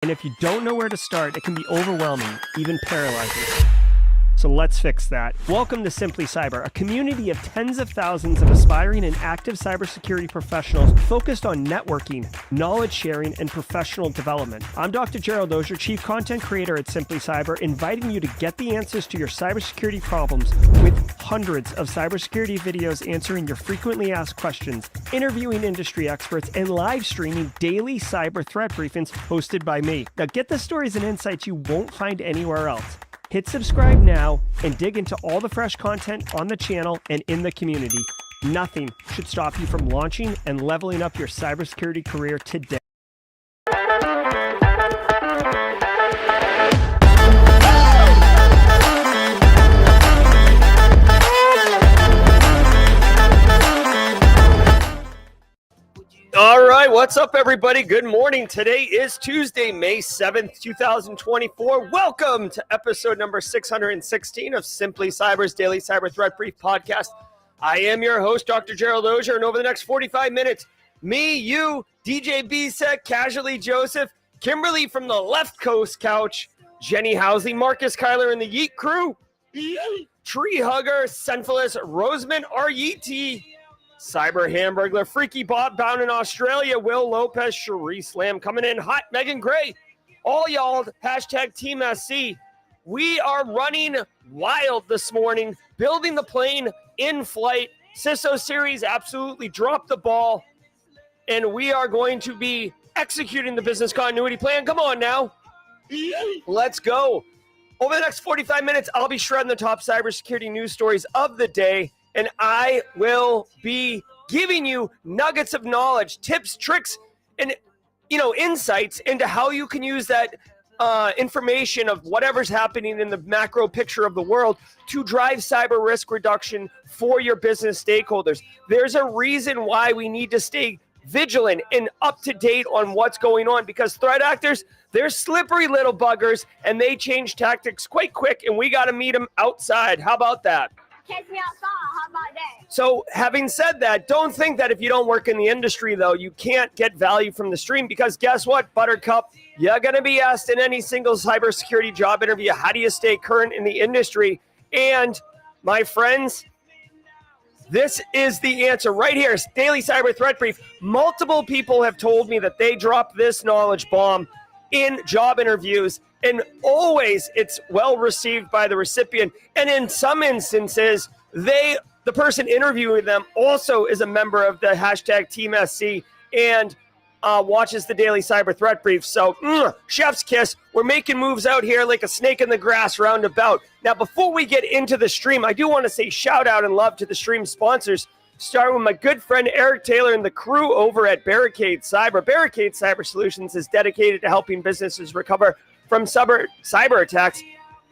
And if you don't know where to start, it can be overwhelming, even paralyzing. So let's fix that. Welcome to Simply Cyber, a community of tens of thousands of aspiring and active cybersecurity professionals focused on networking, knowledge sharing, and professional development. I'm Dr. Gerald, Auger, Chief Content Creator at Simply Cyber, inviting you to get the answers to your cybersecurity problems with hundreds of cybersecurity videos answering your frequently asked questions, interviewing industry experts, and live streaming daily cyber threat briefings hosted by me. Now get the stories and insights you won't find anywhere else. Hit subscribe now and dig into all the fresh content on the channel and in the community. Nothing should stop you from launching and leveling up your cybersecurity career today. All right, what's up, everybody? Good morning. Today is Tuesday, May 7th, 2024. Welcome to episode number 616 of Simply Cyber's Daily Cyber Threat Brief podcast. I am your host, Dr. Gerald Auger, and over the next 45 minutes, me, you, DJ B-Sec, Casually Joseph, Kimberly from the Left Coast Couch, Jenny Housley, Marcus Kyler, and the Yeet Crew, Tree Hugger, Senfulous, Roseman, R-E-T, Cyber Hamburglar, Freaky Bob bound in Australia, Will Lopez, Cherie Slam coming in hot, Megan Gray, all y'all, hashtag Team SC. We are running wild this morning, building the plane in flight. CISO series absolutely dropped the ball, and we are going to be executing the business continuity plan. Come on now. Let's go. Over the next 45 minutes, I'll be shredding the top cybersecurity news stories of the day, and I will be giving you nuggets of knowledge, tips, tricks, and insights into how you can use that information of whatever's happening in the macro picture of the world to drive cyber risk reduction for your business stakeholders. There's a reason why we need to stay vigilant and up to date on what's going on, because threat actors, they're slippery little buggers, and they change tactics quite quick, and we got to meet them outside. How about that? Catch me outside. How about that? So having said that, don't think that if you don't work in the industry, though, you can't get value from the stream, because guess what, Buttercup? You're going to be asked in any single cybersecurity job interview, how do you stay current in the industry? And my friends, this is the answer right here. Daily Cyber Threat Brief. Multiple people have told me that they dropped this knowledge bomb in job interviews, and always it's well received by the recipient. And in some instances, the person interviewing them also is a member of the hashtag Team SC and watches the Daily Cyber Threat Brief. So, chef's kiss. We're making moves out here like a snake in the grass roundabout. Now, before we get into the stream, I do want to say shout out and love to the stream sponsors, starting with my good friend Eric Taylor and the crew over at Barricade Cyber. Barricade Cyber Solutions is dedicated to helping businesses recover from cyber attacks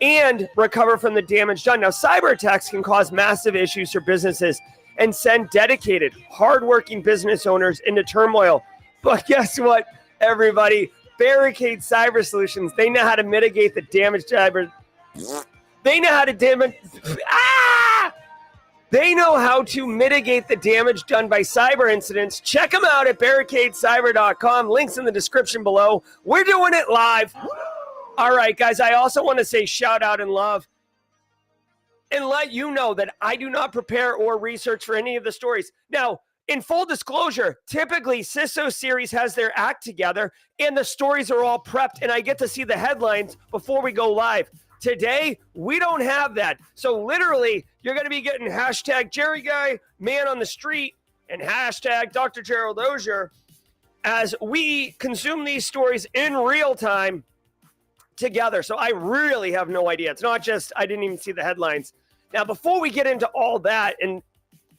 and recover from the damage done. Now, cyber attacks can cause massive issues for businesses and send dedicated, hardworking business owners into turmoil. But guess what, everybody? Barricade Cyber Solutions, they know how to mitigate the damage. They know how to They know how to mitigate the damage done by cyber incidents. Check them out at barricadecyber.com. Links in the description below. We're doing it live. All right, guys, I also want to say shout out and love and let you know that I do not prepare or research for any of the stories. Now, in full disclosure, typically CISO series has their act together and the stories are all prepped and I get to see the headlines before we go live. Today, we don't have that. So literally, you're going to be getting hashtag Jerry Guy, man on the street, and hashtag Dr. Gerald Auger as we consume these stories in real time together. So I really have no idea. It's not just I didn't even see the headlines. Now, before we get into all that and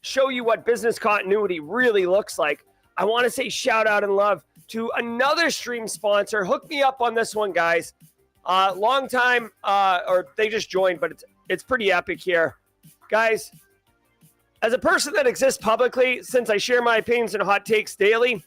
show you what business continuity really looks like, I want to say shout out and love to another stream sponsor. Hook me up on this one, guys. Long time, or they just joined, but it's pretty epic here. Guys, as a person that exists publicly, since I share my opinions and hot takes daily,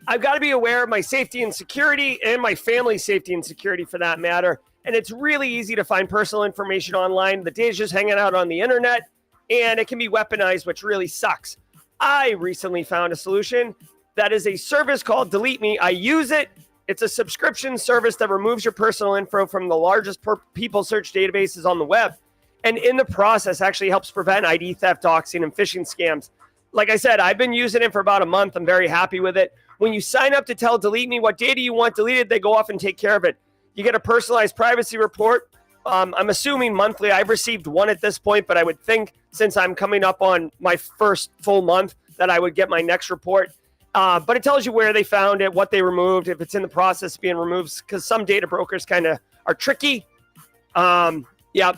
I've got to be aware of my safety and security and my family's safety and security for that matter. And it's really easy to find personal information online. The data's just hanging out on the internet and it can be weaponized, which really sucks. I recently found a solution that is a service called Delete Me. I use it It's a subscription service that removes your personal info from the largest people search databases on the web. And in the process, actually helps prevent ID theft, doxing, and phishing scams. Like I said, I've been using it for about a month. I'm very happy with it. When you sign up to tell Delete Me what data you want deleted, they go off and take care of it. You get a personalized privacy report. I'm assuming monthly. I've received one at this point, but I would think since I'm coming up on my first full month that I would get my next report. But it tells you where they found it, what they removed, if it's in the process of being removed, because some data brokers kind of are tricky. Yeah.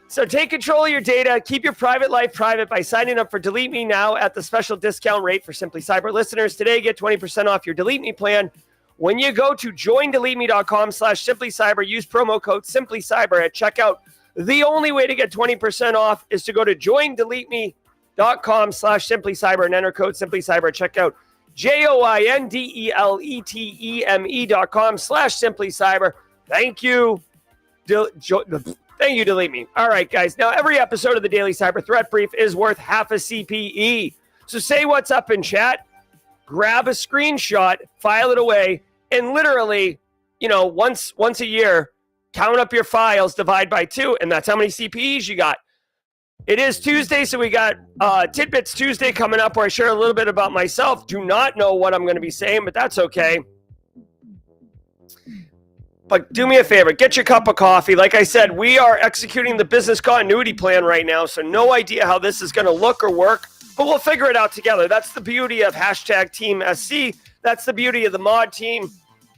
So take control of your data. Keep your private life private by signing up for Delete Me now at the special discount rate for Simply Cyber listeners. Today, get 20% off your Delete Me plan. When you go to joindeleteme.com/simplycyber, use promo code simplycyber at checkout. The only way to get 20% off is to go to joindeleteme.com/simplycyber and enter code simplycyber at checkout. joindeleteme.com/simplycyber. Thank you. Thank you, Delete Me. All right, guys. Now, every episode of the Daily Cyber Threat Brief is worth half a CPE. So say what's up in chat, grab a screenshot, file it away, and literally, once a year, count up your files, divide by 2, and that's how many CPEs you got. It is Tuesday, so we got Tidbits Tuesday coming up where I share a little bit about myself. Do not know what I'm going to be saying, but that's okay. But do me a favor, get your cup of coffee. Like I said, we are executing the business continuity plan right now, so no idea how this is going to look or work, but we'll figure it out together. That's the beauty of #TeamSC. That's the beauty of the mod team.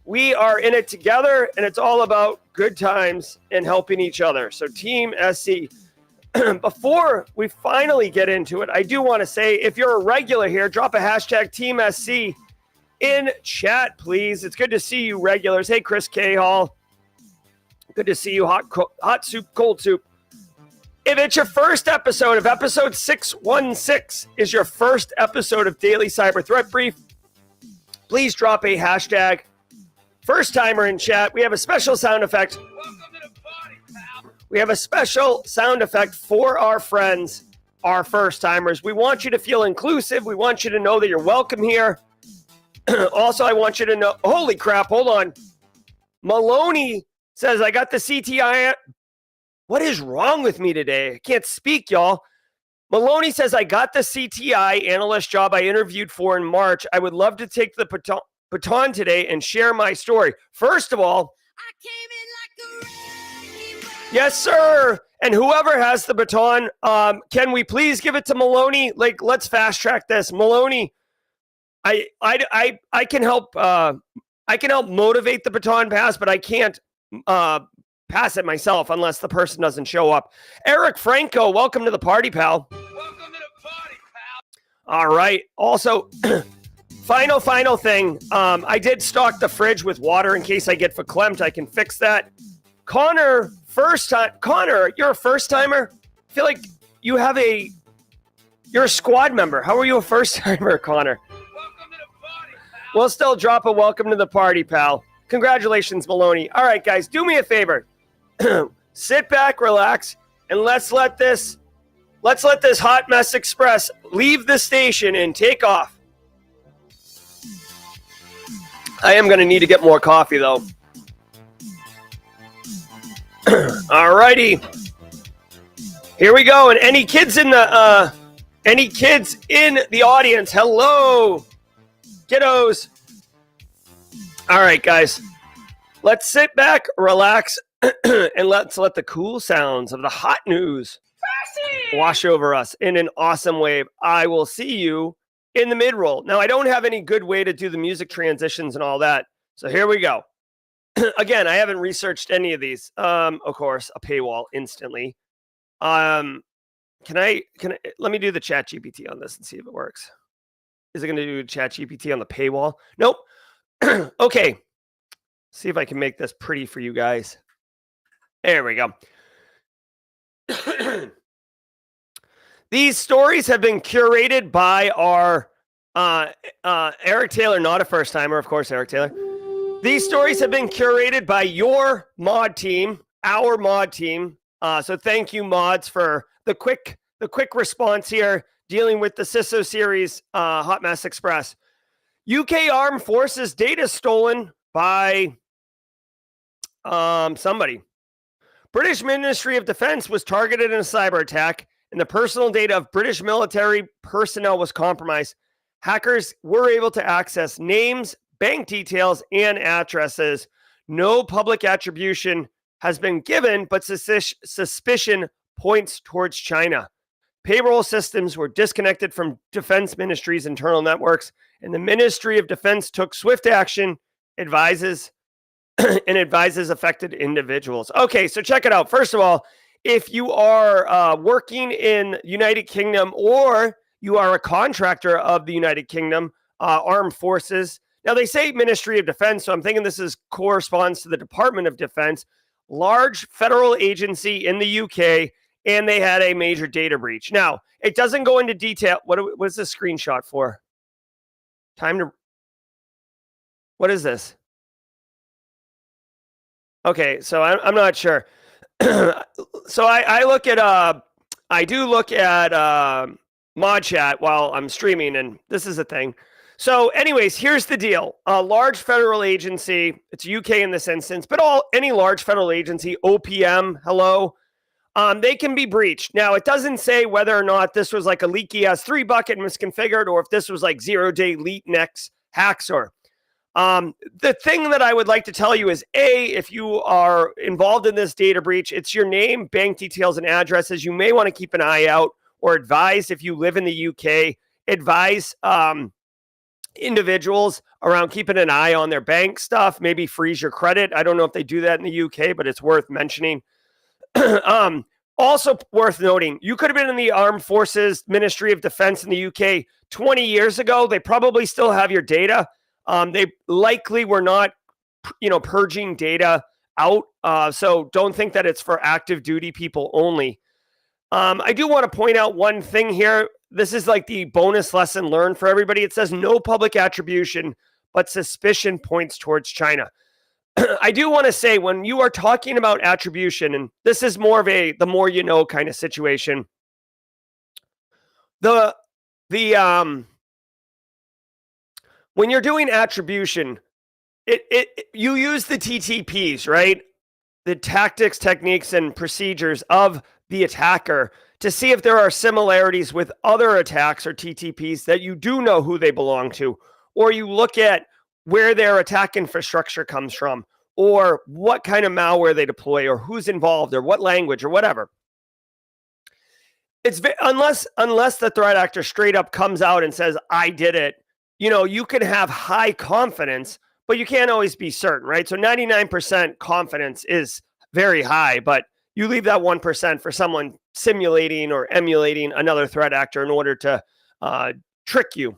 We are in it together, and it's all about good times and helping each other. So Team SC. Before we finally get into it, I do want to say, if you're a regular here, drop a #TeamSC in chat, please. It's good to see you regulars. Hey, Chris K. Hall. Good to see you, hot soup, cold soup. If it's your first episode, if episode 616 is your first episode of Daily Cyber Threat Brief, please drop a #first timer in chat. We have a special sound effect. Welcome to the party, pal. We have a special sound effect for our friends, our first timers. We want you to feel inclusive. We want you to know that you're welcome here. Also, I want you to know, holy crap, hold on. Maloney says, I got the CTI. What is wrong with me today? I can't speak, y'all. Maloney says, I got the CTI analyst job I interviewed for in March. I would love to take the baton today and share my story. First of all, I came in like a yes, sir. And whoever has the baton, can we please give it to Maloney? Like, let's fast track this. Maloney, I can help. I can help motivate the baton pass, but I can't pass it myself unless the person doesn't show up. Eric Franco, welcome to the party, pal. Welcome to the party, pal. All right. Also, final thing. I did stock the fridge with water in case I get verklempt. I can fix that. Connor, Connor, you're a first timer. I feel like you're a squad member. How are you a first timer, Connor? We'll still drop a welcome to the party, pal. Congratulations, Maloney. All right, guys, do me a favor. Sit back, relax, and let's let this hot mess express leave the station and take off. I am going to need to get more coffee, though. All righty. Here we go. And any kids in the audience, hello. Kiddos. All right, guys. Let's sit back, relax, and let's let the cool sounds of the hot news wash over us in an awesome wave. I will see you in the mid-roll. Now, I don't have any good way to do the music transitions and all that, so here we go. Again, I haven't researched any of these. Of course, a paywall instantly. Can I let me do the chat GPT on this and see if it works. Is it going to do chat GPT on the paywall? Nope. Okay. See if I can make this pretty for you guys. There we go. These stories have been curated by our Eric Taylor, not a first timer, of course, Eric Taylor. These stories have been curated by your mod team, our mod team. So thank you, mods, for the quick response here, dealing with the CISO series Hot Mess Express. UK Armed Forces data stolen by somebody. British Ministry of Defense was targeted in a cyber attack, and the personal data of British military personnel was compromised. Hackers were able to access names, bank details, and addresses. No public attribution has been given, but suspicion points towards China. Payroll systems were disconnected from Defense Ministry's internal networks, and the Ministry of Defense took swift action, advises affected individuals. Okay, so check it out. First of all, if you are working in United Kingdom or you are a contractor of the United Kingdom Armed Forces, now they say Ministry of Defense, so I'm thinking this corresponds to the Department of Defense, large federal agency in the UK, and they had a major data breach. Now, it doesn't go into detail. What is this screenshot for? What is this? Okay, so I'm not sure. So I do look at mod chat while I'm streaming, and this is a thing. So anyways, here's the deal. A large federal agency, it's UK in this instance, but any large federal agency, OPM, hello, they can be breached. Now, it doesn't say whether or not this was like a leaky S3 bucket misconfigured, or if this was like 0-day leetnex hacks. Or the thing that I would like to tell you is, if you are involved in this data breach, it's your name, bank details, and addresses. You may want to keep an eye out, or advise, if you live in the UK, advise individuals around keeping an eye on their bank stuff, maybe freeze your credit. I don't know if they do that in the UK, but it's worth mentioning. Also worth noting, you could have been in the Armed Forces Ministry of Defense in the UK 20 years ago. They probably still have your data. They likely were not, purging data out. So don't think that it's for active duty people only. I do want to point out one thing here. This is like the bonus lesson learned for everybody. It says no public attribution, but suspicion points towards China. I do want to say, when you are talking about attribution, and this is more of the more you know kind of situation, when you're doing attribution, you use the TTPs, right? The tactics, techniques, and procedures of the attacker to see if there are similarities with other attacks or TTPs that you do know who they belong to, or you look at where their attack infrastructure comes from, or what kind of malware they deploy, or who's involved, or what language, or whatever. It's unless the threat actor straight up comes out and says, I did it, you can have high confidence, but you can't always be certain, right? So 99% confidence is very high, but you leave that 1% for someone simulating or emulating another threat actor in order to trick you.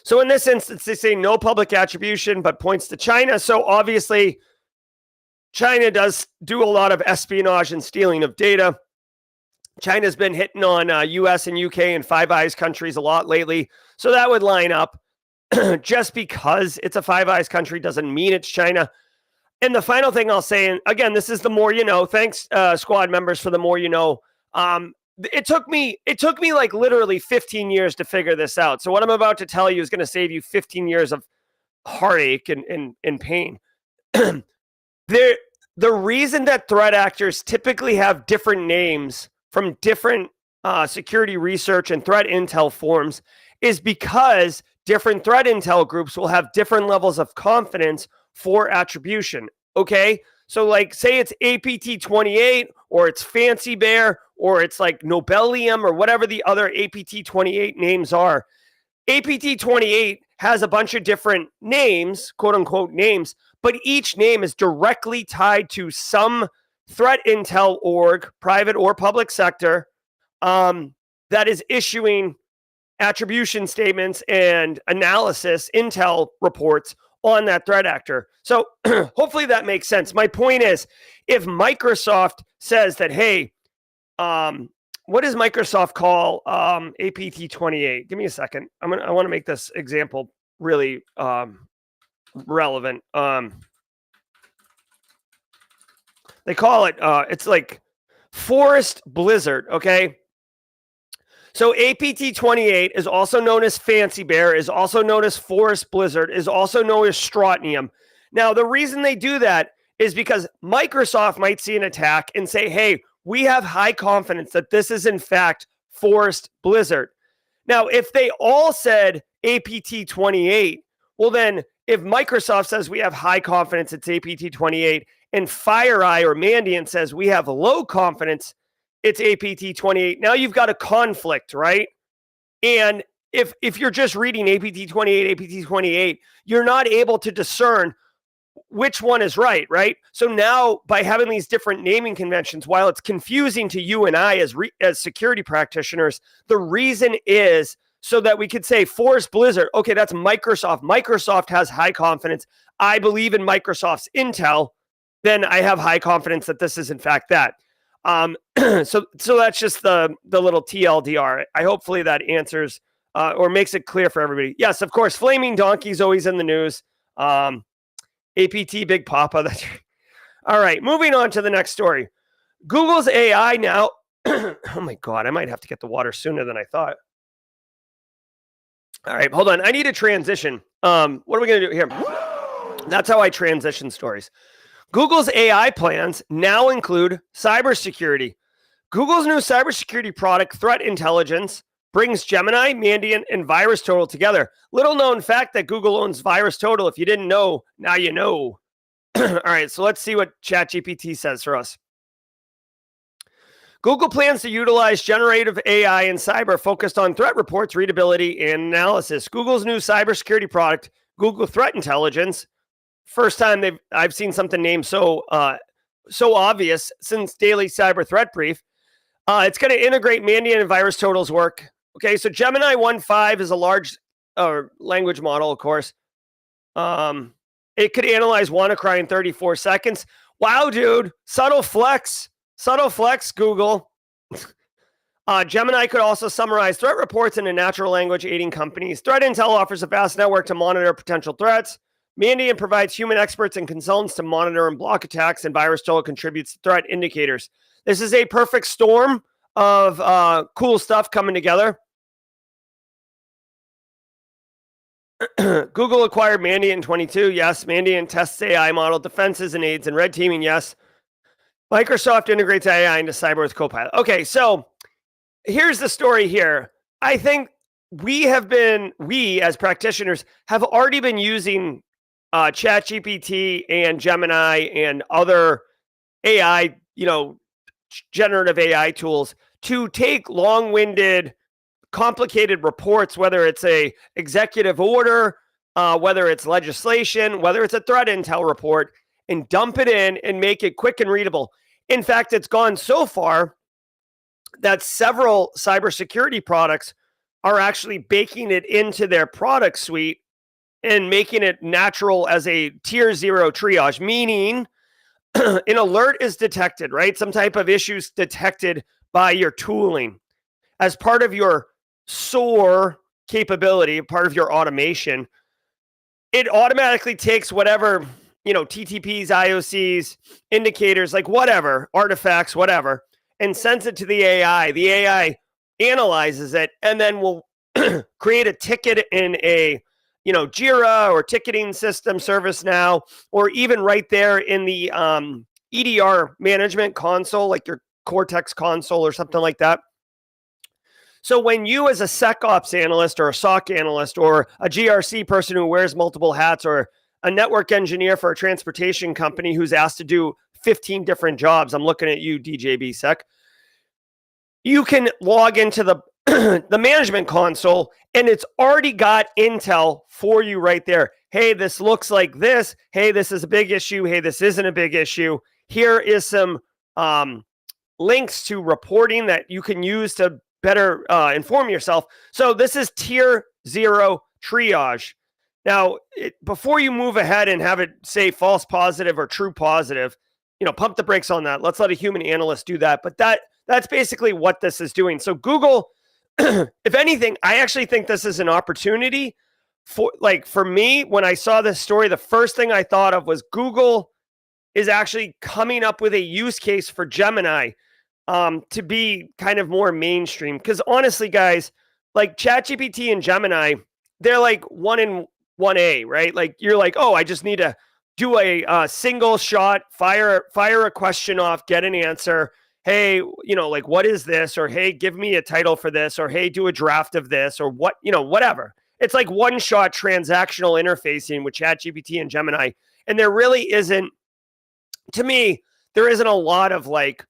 So in this instance, they say no public attribution, but points to China. So obviously, China does do a lot of espionage and stealing of data. China's been hitting on US and UK and Five Eyes countries a lot lately. So that would line up. Just because it's a Five Eyes country doesn't mean it's China. And the final thing I'll say, and again, this is the more you know. Thanks, squad members, for the more you know. It took me like literally 15 years to figure this out. So what I'm about to tell you is going to save you 15 years of heartache and pain. The reason that threat actors typically have different names from different security research and threat intel forms is because different threat intel groups will have different levels of confidence for attribution. Okay, so like say it's APT28 or it's Fancy Bear or it's like Nobelium or whatever the other APT28 names are. APT28 has a bunch of different names, quote unquote names, but each name is directly tied to some threat intel org, private or public sector, that is issuing attribution statements and analysis intel reports on that threat actor. So hopefully that makes sense. My point is, if Microsoft says that, hey, what does Microsoft call APT28? Give me a second. I want to make this example really relevant. They call it, it's like Forest Blizzard, okay? So APT28 is also known as Fancy Bear, is also known as Forest Blizzard, is also known as Strontium. Now, the reason they do that is because Microsoft might see an attack and say, hey, we have high confidence that this is in fact Forest Blizzard. Now, if they all said APT28, well then, if Microsoft says we have high confidence it's APT28 and FireEye or Mandiant says we have low confidence it's APT28, now you've got a conflict, right? And if you're just reading APT28, you're not able to discern which one is right? So now by having these different naming conventions, while it's confusing to you and I as security practitioners, the reason is so that we could say Forest Blizzard, okay, that's Microsoft. Microsoft has high confidence. I believe in Microsoft's intel. Then I have high confidence that this is in fact that. So that's just the little TLDR. Hopefully that answers or makes it clear for everybody. Yes, of course, Flaming Donkey's always in the news. APT Big Papa. That's right. All right, moving on to the next story. Google's AI now. Oh my God, I might have to get the water sooner than I thought. All right, hold on. I need a transition. What are we going to do here? That's how I transition stories. Google's AI plans now include cybersecurity. Google's new cybersecurity product, Threat Intelligence, brings Gemini, Mandiant, and VirusTotal together. Little known fact that Google owns VirusTotal. If you didn't know, now you know. All right, so let's see what ChatGPT says for us. Google plans to utilize generative AI and cyber focused on threat reports, readability, and analysis. Google's new cybersecurity product, Google Threat Intelligence, first time I've seen something named so obvious since Daily Cyber Threat Brief. It's going to integrate Mandiant and VirusTotal's work. Okay, so Gemini 1.5 is a large language model, of course. It could analyze WannaCry in 34 seconds. Wow, dude. Subtle flex, Google. Gemini could also summarize threat reports in a natural language, aiding companies. Threat Intel offers a vast network to monitor potential threats. Mandiant provides human experts and consultants to monitor and block attacks, and VirusTotal contributes to threat indicators. This is a perfect storm of cool stuff coming together. Google acquired Mandiant in 22. Yes. Mandiant tests AI model defenses and aids in red teaming. Yes. Microsoft integrates AI into cyber with Copilot. Okay, so here's the story here. I think we as practitioners have already been using ChatGPT and Gemini and other AI, generative AI tools to take long-winded, complicated reports, whether it's a executive order, whether it's legislation, whether it's a threat intel report, and dump it in and make it quick and readable. In fact, it's gone so far that several cybersecurity products are actually baking it into their product suite and making it natural as a tier 0 triage, meaning an alert is detected, right? Some type of issues detected by your tooling. As part of your SOAR capability, part of your automation, it automatically takes whatever, TTPs, IOCs, indicators, like whatever, artifacts, whatever, and sends it to the AI. The AI analyzes it and then will create a ticket in a Jira or ticketing system, ServiceNow, or even right there in the EDR management console, like your Cortex console or something like that. So when you as a SecOps analyst or a SOC analyst or a GRC person who wears multiple hats or a network engineer for a transportation company who's asked to do 15 different jobs, I'm looking at you, DJB Sec, you can log into the management console and it's already got intel for you right there. Hey, this looks like this. Hey, this is a big issue. Hey, this isn't a big issue. Here is some links to reporting that you can use to better inform yourself. So this is tier 0 triage. Now, before you move ahead and have it say false positive or true positive, pump the brakes on that. Let's let a human analyst do that. But that's basically what this is doing. So Google, if anything, I actually think this is an opportunity for me. When I saw this story, the first thing I thought of was Google is actually coming up with a use case for Gemini. to be kind of more mainstream. Because honestly, guys, like ChatGPT and Gemini, they're like 1 and 1A, right? Like you're like, oh, I just need to do a single shot, fire a question off, get an answer. Hey, like, what is this? Or, hey, give me a title for this, or, hey, do a draft of this, or what, whatever. It's like one shot transactional interfacing with ChatGPT and Gemini. And there really isn't, to me, there isn't a lot of like,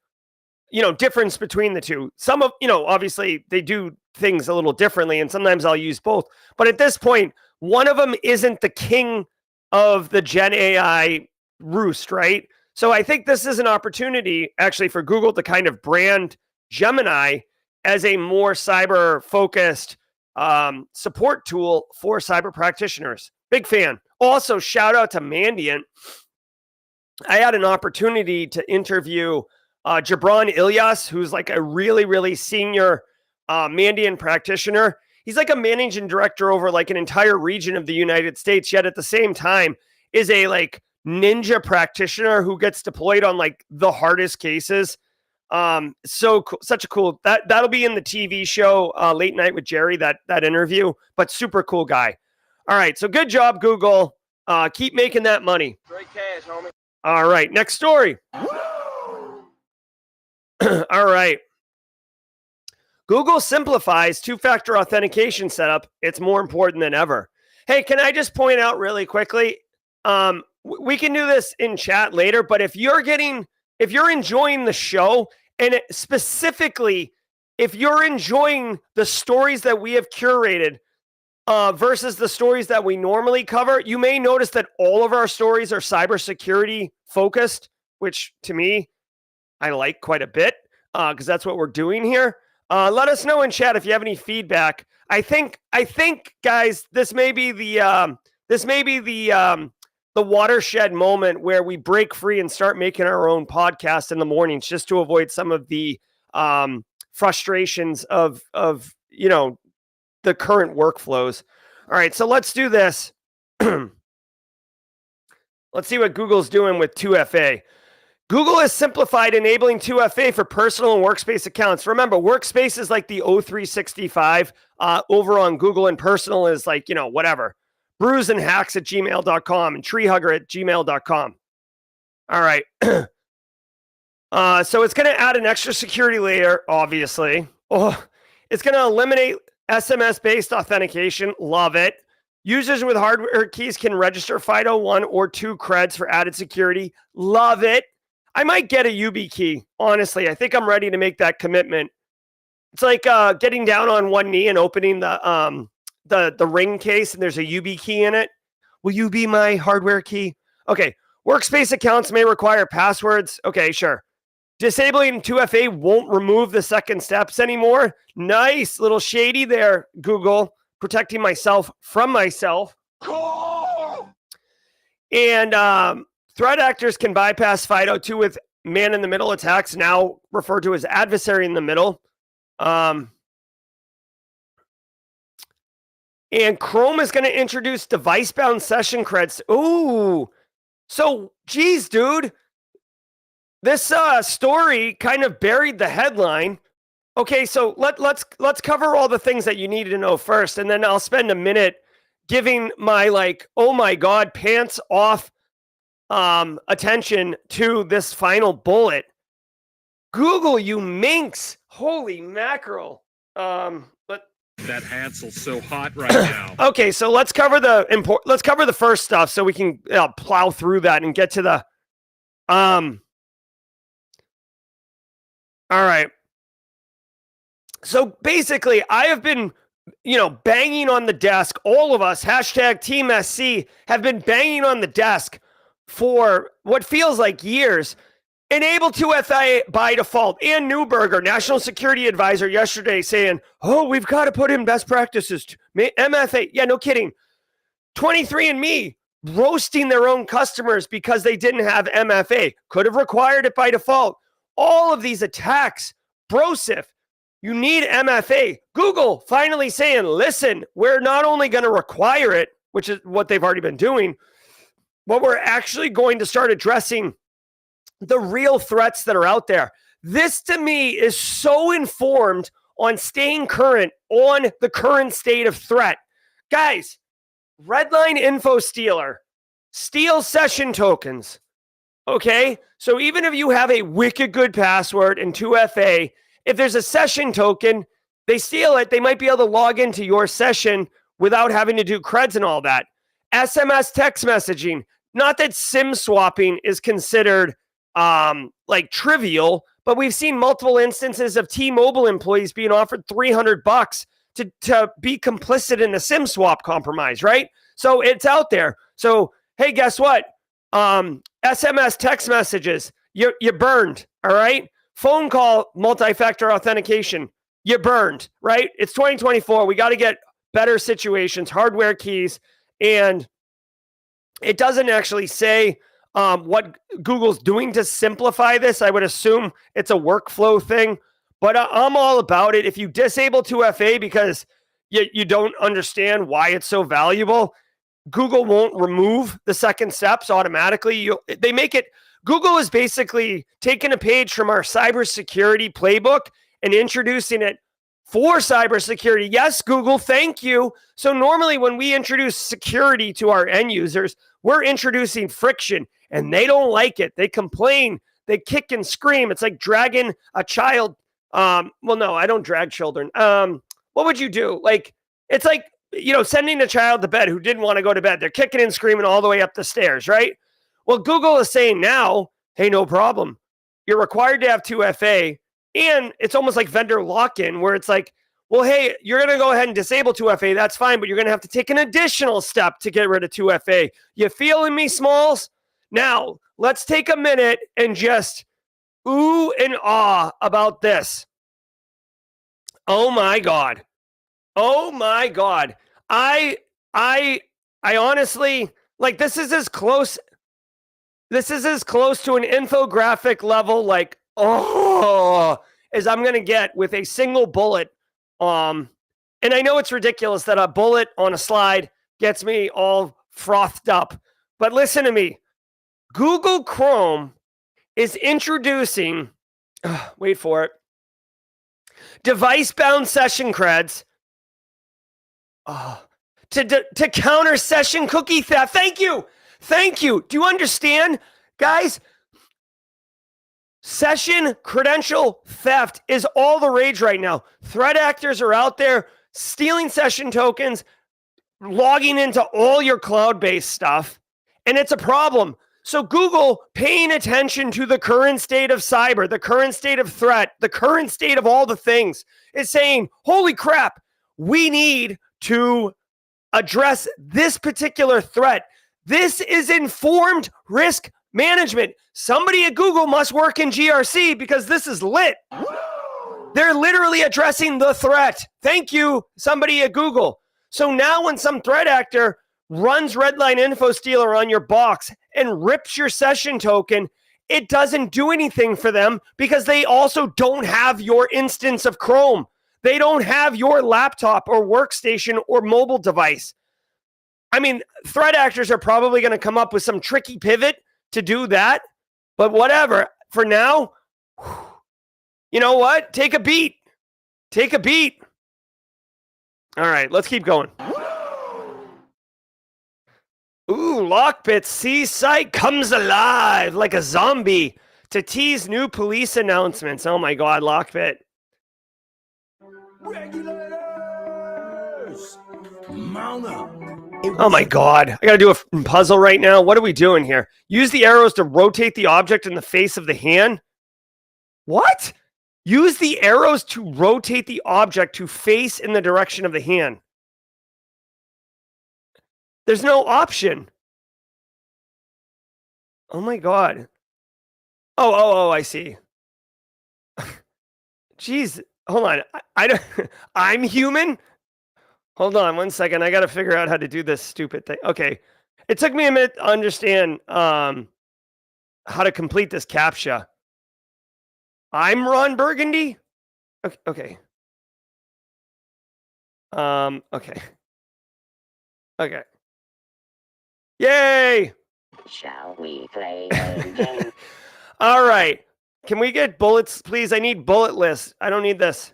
difference between the two. Some of, obviously they do things a little differently, and sometimes I'll use both. But at this point, one of them isn't the king of the Gen AI roost, right? So I think this is an opportunity actually for Google to kind of brand Gemini as a more cyber-focused support tool for cyber practitioners. Big fan. Also, shout out to Mandiant. I had an opportunity to interview Gibran Ilyas, who's like a really, really senior Mandiant practitioner. He's like a managing director over like an entire region of the United States, yet at the same time is a like ninja practitioner who gets deployed on like the hardest cases. So cool, such a cool, that'll be in the TV show Late Night with Jerry, that interview, but super cool guy. All right, so good job, Google. Keep making that money. Great cash, homie. All right, next story. All right. Google simplifies two-factor authentication setup. It's more important than ever. Hey, can I just point out really quickly? We can do this in chat later, but if you're enjoying the show, and specifically, if you're enjoying the stories that we have curated versus the stories that we normally cover, you may notice that all of our stories are cybersecurity focused, which to me, I like quite a bit because that's what we're doing here. Let us know in chat if you have any feedback. I think, guys, this may be the watershed moment where we break free and start making our own podcast in the mornings, just to avoid some of the frustrations of the current workflows. All right, so let's do this. Let's see what Google's doing with 2FA. Google has simplified enabling 2FA for personal and workspace accounts. Remember, workspace is like the O365 over on Google, and personal is like, whatever. bruiseandhacks@gmail.com and treehugger@gmail.com. All right. So it's going to add an extra security layer, obviously. Oh, it's going to eliminate SMS-based authentication. Love it. Users with hardware keys can register FIDO1 or 2 creds for added security. Love it. I might get a UB key. Honestly, I think I'm ready to make that commitment. It's like getting down on one knee and opening the ring case, and there's a UB key in it. Will you be my hardware key? Okay. Workspace accounts may require passwords. Okay, sure. Disabling 2FA won't remove the second steps anymore. Nice. Little shady there, Google. Protecting myself from myself. And threat actors can bypass FIDO2 with man-in-the-middle attacks, now referred to as adversary in the middle. And Chrome is going to introduce device-bound session creds. Ooh. So, geez, dude. This story kind of buried the headline. Okay, so let's cover all the things that you need to know first, and then I'll spend a minute giving my oh my God, pants off attention to this final bullet. Google, you minx! Holy mackerel! But that Hansel's so hot right now. Okay, so let's cover the first stuff so we can plow through that and get to the All right. So basically, I have been, banging on the desk. All of us, #Team SC, have been banging on the desk for what feels like years. Enable 2FA by default. Ann Neuberger, National Security Advisor, yesterday saying, oh, we've got to put in best practices. MFA. Yeah, no kidding. 23andMe roasting their own customers because they didn't have MFA. Could have required it by default. All of these attacks. Brosif. You need MFA. Google finally saying, listen, we're not only going to require it, which is what they've already been doing, but we're actually going to start addressing the real threats that are out there. This to me is so informed on staying current on the current state of threat. Guys, Redline Info Stealer steals session tokens. Okay, so even if you have a wicked good password in 2FA, if there's a session token, they steal it, they might be able to log into your session without having to do creds and all that. SMS text messaging, not that SIM swapping is considered like trivial, but we've seen multiple instances of T-Mobile employees being offered $300 to be complicit in a SIM swap compromise, right? So it's out there. So, hey, guess what? SMS text messages, you burned, all right? Phone call multi-factor authentication, you burned, right? It's 2024. We got to get better situations, hardware keys, and it doesn't actually say what Google's doing to simplify this. I would assume it's a workflow thing, but I'm all about it. If you disable 2FA because you don't understand why it's so valuable, Google won't remove the second steps automatically. They make it, Google is basically taking a page from our cybersecurity playbook and introducing it for cybersecurity. Yes, Google, thank you. So normally when we introduce security to our end users, we're introducing friction and they don't like it. They complain, they kick and scream. It's like dragging a child. Well, no, I don't drag children. What would you do? Like, it's like, sending a child to bed who didn't want to go to bed. They're kicking and screaming all the way up the stairs, right? Well, Google is saying now, hey, no problem. You're required to have 2FA. And it's almost like vendor lock-in where it's like, well, hey, you're going to go ahead and disable 2FA. That's fine, but you're going to have to take an additional step to get rid of 2FA. You feeling me, Smalls? Now, let's take a minute and just ooh and ah about this. Oh my God. Oh my God. I honestly, like, this is as close to an infographic level, like, as I'm going to get with a single bullet. And I know it's ridiculous that a bullet on a slide gets me all frothed up, but listen to me. Google Chrome is introducing, wait for it, device-bound session creds to counter session cookie theft. Thank you. Do you understand, guys? Session credential theft is all the rage right now. Threat actors are out there stealing session tokens, logging into all your cloud-based stuff, and it's a problem. So Google, paying attention to the current state of cyber, the current state of threat, the current state of all the things, is saying, holy crap, we need to address this particular threat. This is informed risk management. Somebody at Google must work in GRC because this is lit. They're literally addressing the threat. Thank you, somebody at Google. So now when some threat actor runs Redline Info Stealer on your box and rips your session token, it doesn't do anything for them because they also don't have your instance of Chrome. They don't have your laptop or workstation or mobile device. I mean, threat actors are probably going to come up with some tricky pivot to do that, but whatever. For now, you know what? Take a beat. All right, let's keep going. Ooh, Lockbit C-Site comes alive like a zombie to tease new police announcements. Oh my God, Lockbit. Regulators! Mount up. Oh my God. I got to do a puzzle right now. What are we doing here? Use the arrows to rotate the object in the face of the hand. What? Use the arrows to rotate the object to face in the direction of the hand. There's no option. Oh my God. Oh, I see. Jeez. Hold on. I don't, I'm human? Hold on 1 second. I got to figure out how to do this stupid thing. Okay. It took me a minute to understand how to complete this CAPTCHA. I'm Ron Burgundy? Okay. Okay. Yay! Shall we play a game? All right. Can we get bullets, please? I need bullet lists. I don't need this.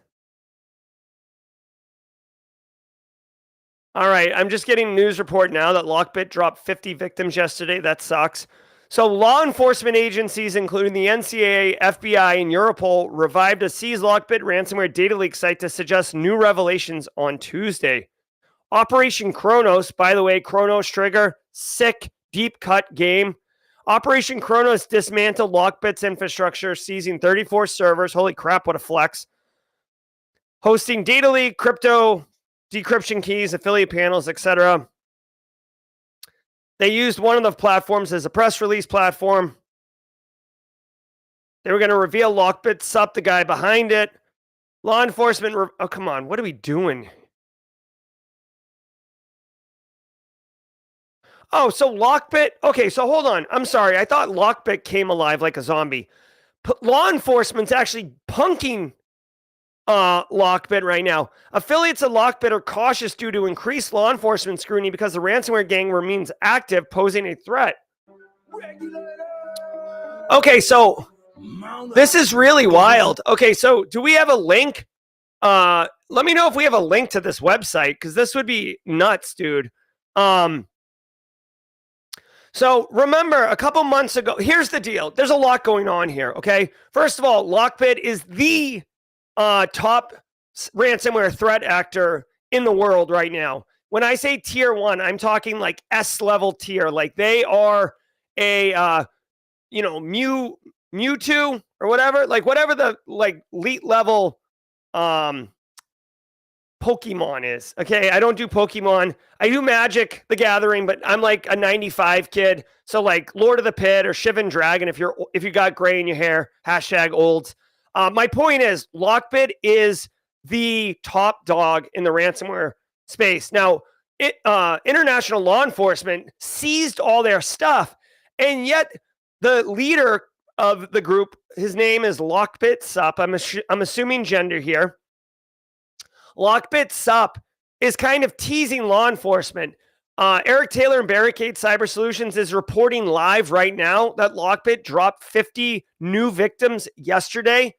All right, I'm just getting a news report now that Lockbit dropped 50 victims yesterday. That sucks. So law enforcement agencies, including the NCAA, FBI, and Europol, revived a seized Lockbit ransomware data leak site to suggest new revelations on Tuesday. Operation Kronos, by the way, Kronos Trigger, sick, deep cut game. Operation Kronos dismantled Lockbit's infrastructure, seizing 34 servers. Holy crap, what a flex. Hosting data leak, crypto, decryption keys, affiliate panels, etc. They used one of the platforms as a press release platform. They were going to reveal Lockbit Sup, the guy behind it. Law enforcement... oh, come on. What are we doing? Oh, so Lockbit... okay, so hold on. I'm sorry. I thought Lockbit came alive like a zombie. Law enforcement's actually punking Lockbit right now. Affiliates of Lockbit are cautious due to increased law enforcement scrutiny because the ransomware gang remains active, posing a threat. Okay, so this is really wild. Okay, so do we have a link? Let me know if we have a link to this website, because this would be nuts, dude. So remember, a couple months ago, here's the deal. There's a lot going on here, okay? First of all, Lockbit is the top ransomware threat actor in the world right now. When I say tier 1, I'm talking like S level tier. Like they are a Mewtwo or whatever, like whatever the like elite level Pokemon is. Okay, I don't do Pokemon. I do Magic the Gathering, but I'm like a 95 kid. So like Lord of the Pit or Shivan Dragon if you got gray in your hair, #olds. My point is, Lockbit is the top dog in the ransomware space. Now, international law enforcement seized all their stuff, and yet the leader of the group, his name is Lockbit Sup. I'm assuming gender here. Lockbit Sup is kind of teasing law enforcement. Eric Taylor and Barricade Cyber Solutions is reporting live right now that Lockbit dropped 50 new victims yesterday.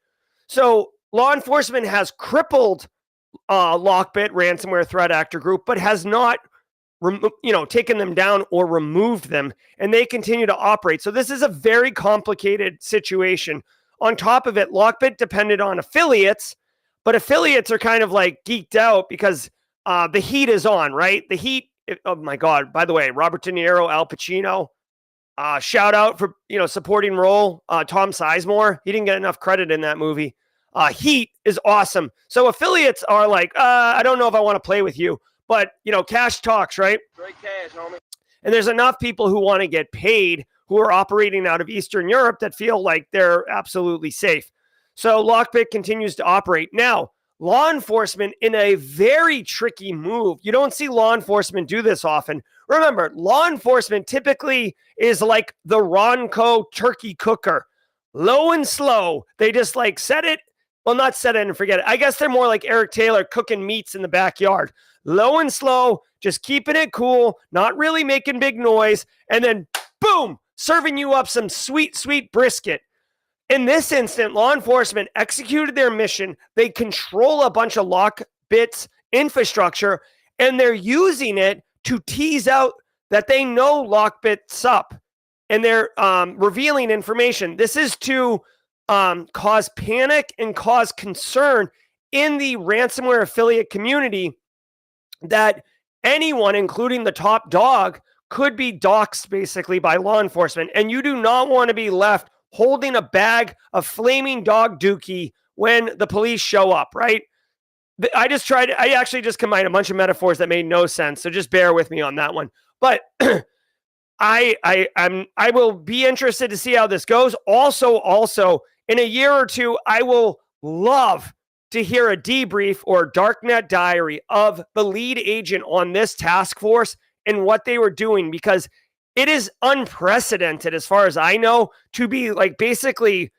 So law enforcement has crippled Lockbit ransomware threat actor group, but has not, taken them down or removed them, and they continue to operate. So this is a very complicated situation. On top of it, Lockbit depended on affiliates, but affiliates are kind of like geeked out because the heat is on, right? The heat. Oh my God! By the way, Robert De Niro, Al Pacino. Shout out for supporting role, Tom Sizemore. He didn't get enough credit in that movie. Heat is awesome. So affiliates are like, I don't know if I want to play with you, but cash talks, right? Great cash, homie. And there's enough people who want to get paid who are operating out of Eastern Europe that feel like they're absolutely safe. So Lockbit continues to operate. Now, law enforcement in a very tricky move. You don't see law enforcement do this often. Remember, law enforcement typically is like the Ronco turkey cooker. Low and slow. They just like set it. Well, not set it and forget it. I guess they're more like Eric Taylor cooking meats in the backyard. Low and slow, just keeping it cool, not really making big noise, and then boom, serving you up some sweet, sweet brisket. In this instant, law enforcement executed their mission. They control a bunch of Lockbit's infrastructure, and they're using it to tease out that they know Lockbit Sup, and they're revealing information. This is to cause panic and cause concern in the ransomware affiliate community that anyone, including the top dog, could be doxxed basically by law enforcement. And you do not want to be left holding a bag of flaming dog dookie when the police show up, right? I actually just combined a bunch of metaphors that made no sense. So just bear with me on that one. But I will be interested to see how this goes. Also, in a year or two, I will love to hear a debrief or darknet diary of the lead agent on this task force and what they were doing, because it is unprecedented, as far as I know, to be like basically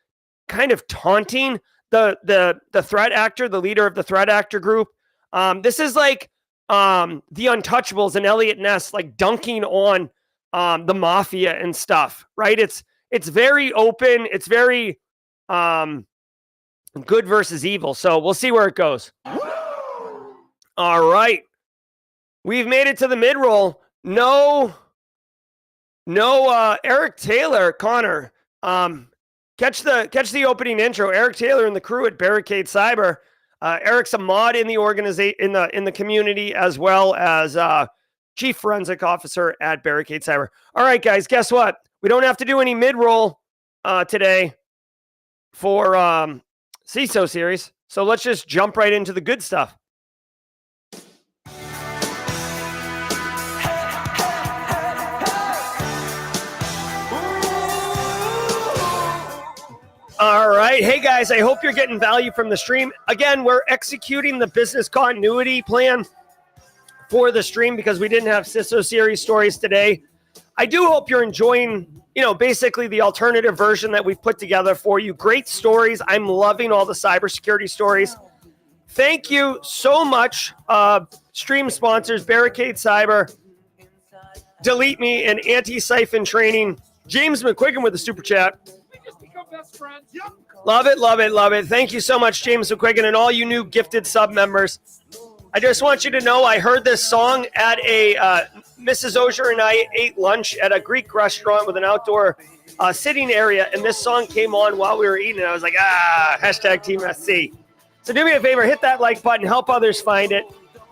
kind of taunting the threat actor, the leader of the threat actor group. This is like the Untouchables and Elliot Ness like dunking on the mafia and stuff, right? It's very open. It's very good versus evil. So we'll see where it goes. All right. We've made it to the mid-roll. No, Eric Taylor, Connor. Catch the opening intro. Eric Taylor and the crew at Barricade Cyber. Eric's a mod in the organization in the community, as well as Chief Forensic Officer at Barricade Cyber. All right, guys, guess what? We don't have to do any mid-roll today for CISO series. So let's just jump right into the good stuff. All right. Hey, guys, I hope you're getting value from the stream. Again, we're executing the business continuity plan for the stream because we didn't have CISO series stories today. I do hope you're enjoying, basically the alternative version that we've put together for you. Great stories. I'm loving all the cybersecurity stories. Thank you so much, stream sponsors, Barricade Cyber, Delete Me, and Antisyphon Training. James McQuiggan with the super chat. Best friends. Yep. Love it, love it, love it. Thank you so much, James McQuiggan, and all you new gifted sub members. I just want you to know I heard this song at a Mrs. Auger and I ate lunch at a Greek restaurant with an outdoor sitting area, and this song came on while we were eating. I was like, hashtag Team SC. So do me a favor, hit that like button, help others find it.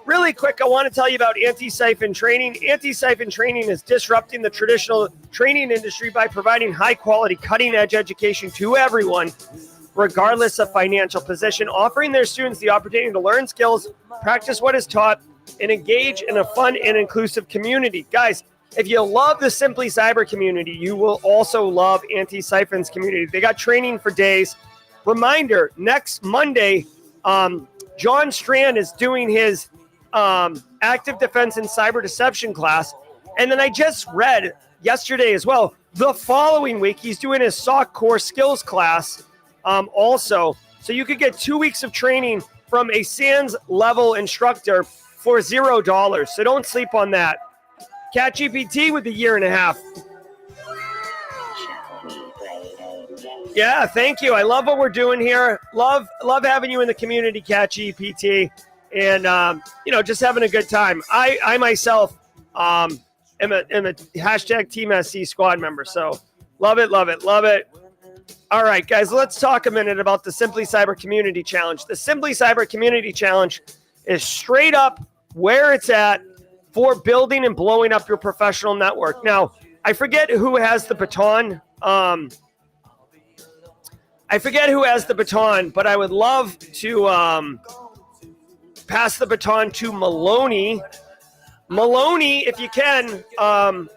Really quick, I want to tell you about Antisyphon Training. Antisyphon Training is disrupting the traditional training industry by providing high-quality, cutting-edge education to everyone, regardless of financial position, offering their students the opportunity to learn skills, practice what is taught, and engage in a fun and inclusive community. Guys, if you love the Simply Cyber community, you will also love Antisyphon's community. They got training for days. Reminder, next Monday, John Strand is doing his active defense and cyber deception class. And then I just read yesterday as well, the following week, he's doing his SOC core skills class also. So you could get 2 weeks of training from a SANS level instructor for $0. So don't sleep on that. ChatGPT with a year and a half. Yeah, thank you. I love what we're doing here. Love having you in the community, ChatGPT. And, just having a good time. I myself am a hashtag Team SC squad member. So love it, love it, love it. All right, guys, let's talk a minute about the Simply Cyber Community Challenge. The Simply Cyber Community Challenge is straight up where it's at for building and blowing up your professional network. Now, I forget who has the baton. But I would love to pass the baton to Maloney. Maloney, if you can,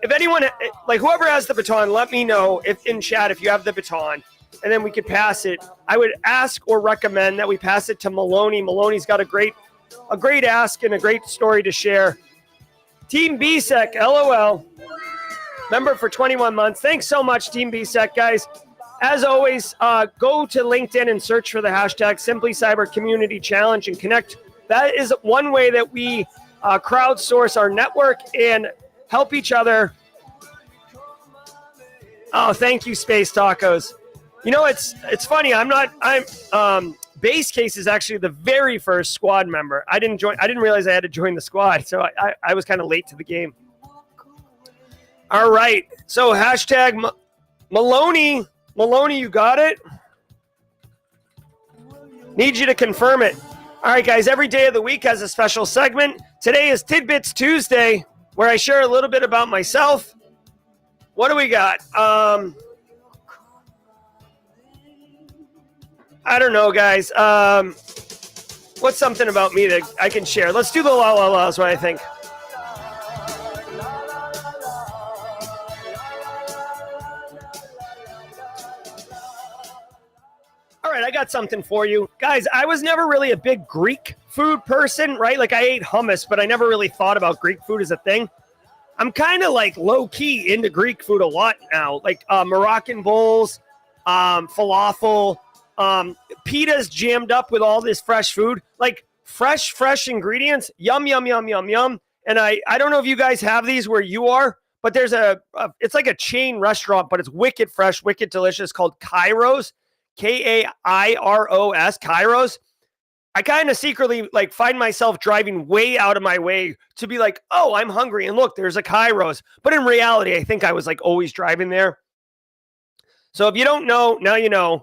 if anyone, whoever has the baton, let me know if in chat if you have the baton, and then we could pass it. I would ask or recommend that we pass it to Maloney. Maloney's got a great ask and a great story to share. Team BSEC, LOL, member for 21 months. Thanks so much, Team BSEC, guys. As always, go to LinkedIn and search for the hashtag Simply Cyber Community Challenge and connect. That is one way that we crowdsource our network and help each other. Oh, thank you, Space Tacos. It's funny. I'm Base Case is actually the very first squad member. I didn't realize I had to join the squad, so I was kind of late to the game. All right, so hashtag Maloney. Maloney, you got it? Need you to confirm it. All right, guys, every day of the week has a special segment. Today is Tidbits Tuesday, where I share a little bit about myself. What do we got? I don't know, guys. What's something about me that I can share? Let's do the la la la is what I think. All right, I got something for you. Guys, I was never really a big Greek food person, right? Like I ate hummus, but I never really thought about Greek food as a thing. I'm kind of like low-key into Greek food a lot now, like Moroccan bowls, falafel, pitas jammed up with all this fresh food, like fresh ingredients. Yum, yum, yum, yum, yum. And I don't know if you guys have these where you are, but there's it's like a chain restaurant, but it's wicked fresh, wicked delicious called Kairos. Kairos, Kairos. I kind of secretly like find myself driving way out of my way to be like, oh, I'm hungry. And look, there's a Kairos. But in reality, I think I was like always driving there. So if you don't know, now you know.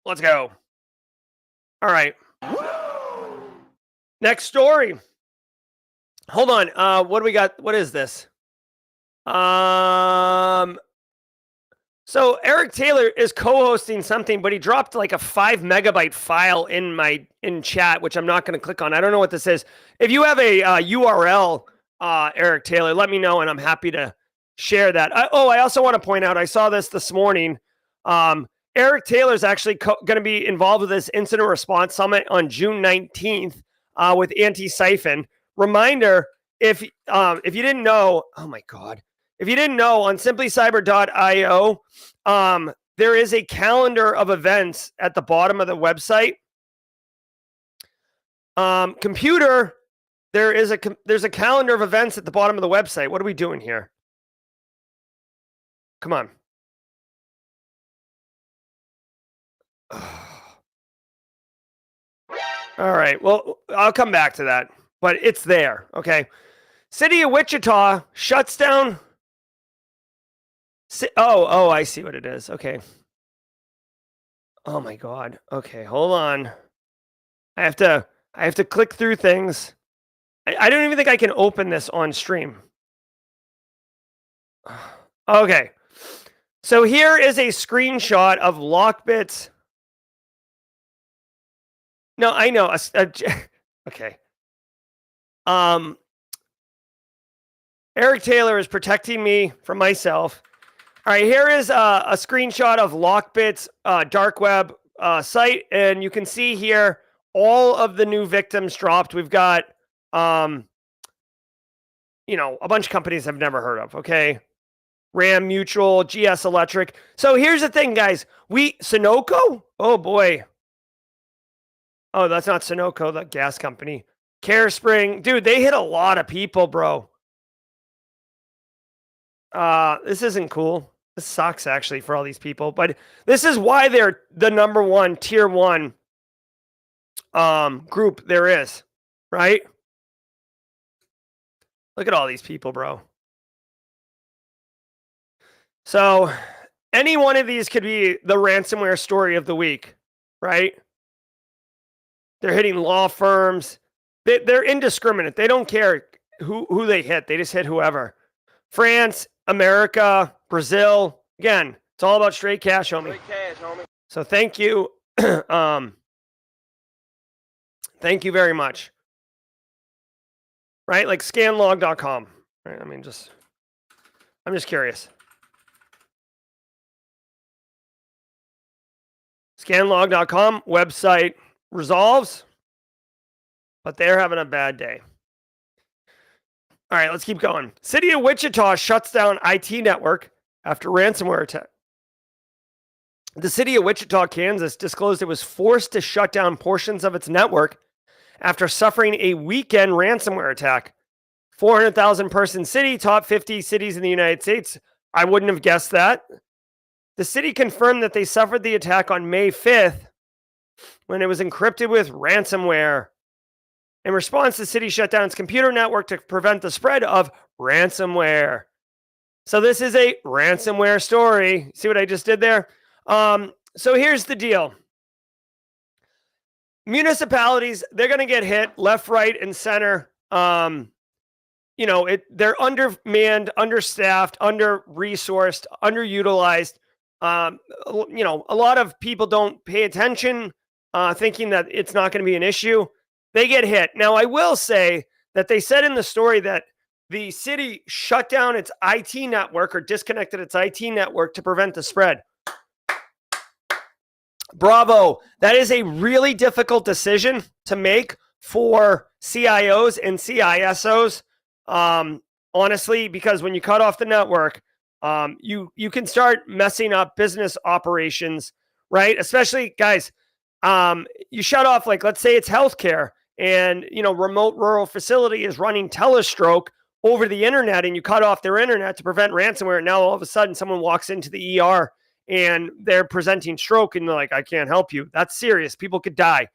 Let's go. All right. Next story. Hold on. What do we got? What is this? So Eric Taylor is co-hosting something, but he dropped like a 5 megabyte file in chat, which I'm not going to click on. I don't know what this is. If you have a URL, Eric Taylor, let me know, and I'm happy to share that. I also want to point out, I saw this morning. Eric Taylor is actually going to be involved with this incident response summit on June 19th with Antisyphon. Reminder, if you didn't know, oh my God. If you didn't know, on simplycyber.io, there is a calendar of events at the bottom of the website. Computer, there's a calendar of events at the bottom of the website. What are we doing here? Come on. All right. Well, I'll come back to that, but it's there. Okay. City of Wichita shuts down. Oh, I see what it is. Okay. Oh my God. Okay, hold on. I have to click through things. I don't even think I can open this on stream. Okay. So here is a screenshot of Lockbit's. No, I know. Okay. Eric Taylor is protecting me from myself. All right, here is a screenshot of Lockbit's dark web site, and you can see here all of the new victims dropped. We've got, a bunch of companies I've never heard of. Okay, Ram Mutual, GS Electric. So here's the thing, guys. Sunoco. Oh boy. Oh, that's not Sunoco, the gas company. CareSpring, dude, they hit a lot of people, bro. This isn't cool. This sucks actually for all these people, but this is why they're the number one tier one group there is, right? Look at all these people, bro. So any one of these could be the ransomware story of the week, right? They're hitting law firms. They're indiscriminate. They don't care who they hit. They just hit whoever. France, America, Brazil. Again, it's all about straight cash, homie. Straight cash, homie. So thank you. Thank you very much. Right? Like scanlog.com. Right? I'm just curious. Scanlog.com website resolves, but they're having a bad day. All right, let's keep going. City of Wichita shuts down IT network after ransomware attack. The city of Wichita, Kansas disclosed it was forced to shut down portions of its network after suffering a weekend ransomware attack. 400,000 person city, top 50 cities in the United States. I wouldn't have guessed that. The city confirmed that they suffered the attack on May 5th when it was encrypted with ransomware. In response, the city shut down its computer network to prevent the spread of ransomware. So this is a ransomware story. See what I just did there? So here's the deal. Municipalities, they're going to get hit left, right, and center. They're undermanned, understaffed, under-resourced, underutilized. A lot of people don't pay attention, thinking that it's not going to be an issue. They get hit. Now, I will say that they said in the story that the city shut down its IT network or disconnected its IT network to prevent the spread. Bravo. That is a really difficult decision to make for CIOs and CISOs, honestly, because when you cut off the network, you can start messing up business operations, right? Especially, guys, you shut off, like, let's say it's healthcare and, remote rural facility is running telestroke over the internet and you cut off their internet to prevent ransomware. And now all of a sudden someone walks into the ER and they're presenting stroke and they're like, I can't help you. That's serious. People could die.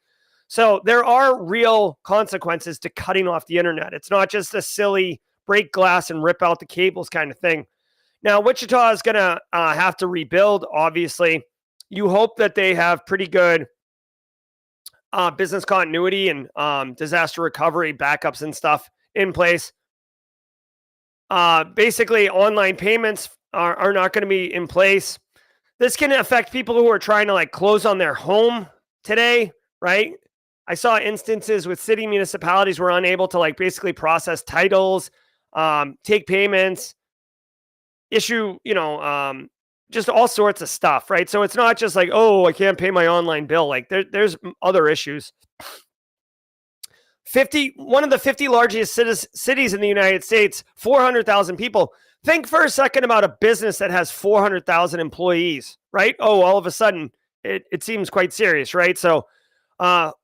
So there are real consequences to cutting off the internet. It's not just a silly break glass and rip out the cables kind of thing. Now, Witchita is going to have to rebuild, obviously. You hope that they have pretty good business continuity and disaster recovery backups and stuff in place. Basically, online payments are not going to be in place. This can affect people who are trying to like close on their home today, right? I saw instances with city municipalities were unable to like basically process titles, take payments, issue, just all sorts of stuff, right? So it's not just like, oh, I can't pay my online bill. Like there's other issues. One of the 50 largest cities in the United States, 400,000 people. Think for a second about a business that has 400,000 employees, right? Oh, all of a sudden it seems quite serious, right? So, hearts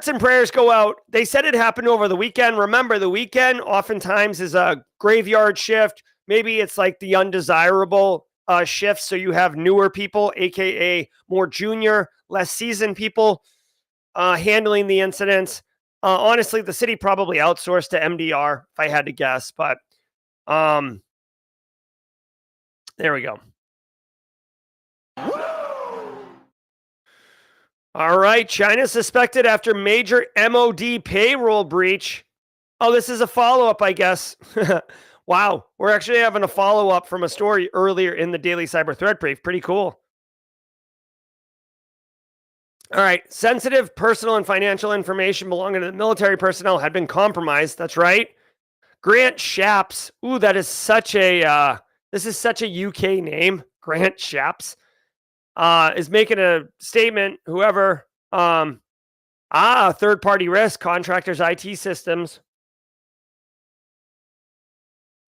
and prayers go out. They said it happened over the weekend. Remember, the weekend oftentimes is a graveyard shift. Maybe it's like the undesirable shift. So you have newer people, AKA more junior, less seasoned people handling the incidents. Honestly, the city probably outsourced to MDR, if I had to guess. But there we go. All right. China suspected after major MOD payroll breach. Oh, this is a follow-up, I guess. Wow. We're actually having a follow-up from a story earlier in the Daily Cyber Threat Brief. Pretty cool. All right. Sensitive personal and financial information belonging to the military personnel had been compromised. That's right. Grant Shapps. Ooh, that is such a, this is such a UK name. Grant Shapps is making a statement. Whoever, third-party risk, contractors' IT systems.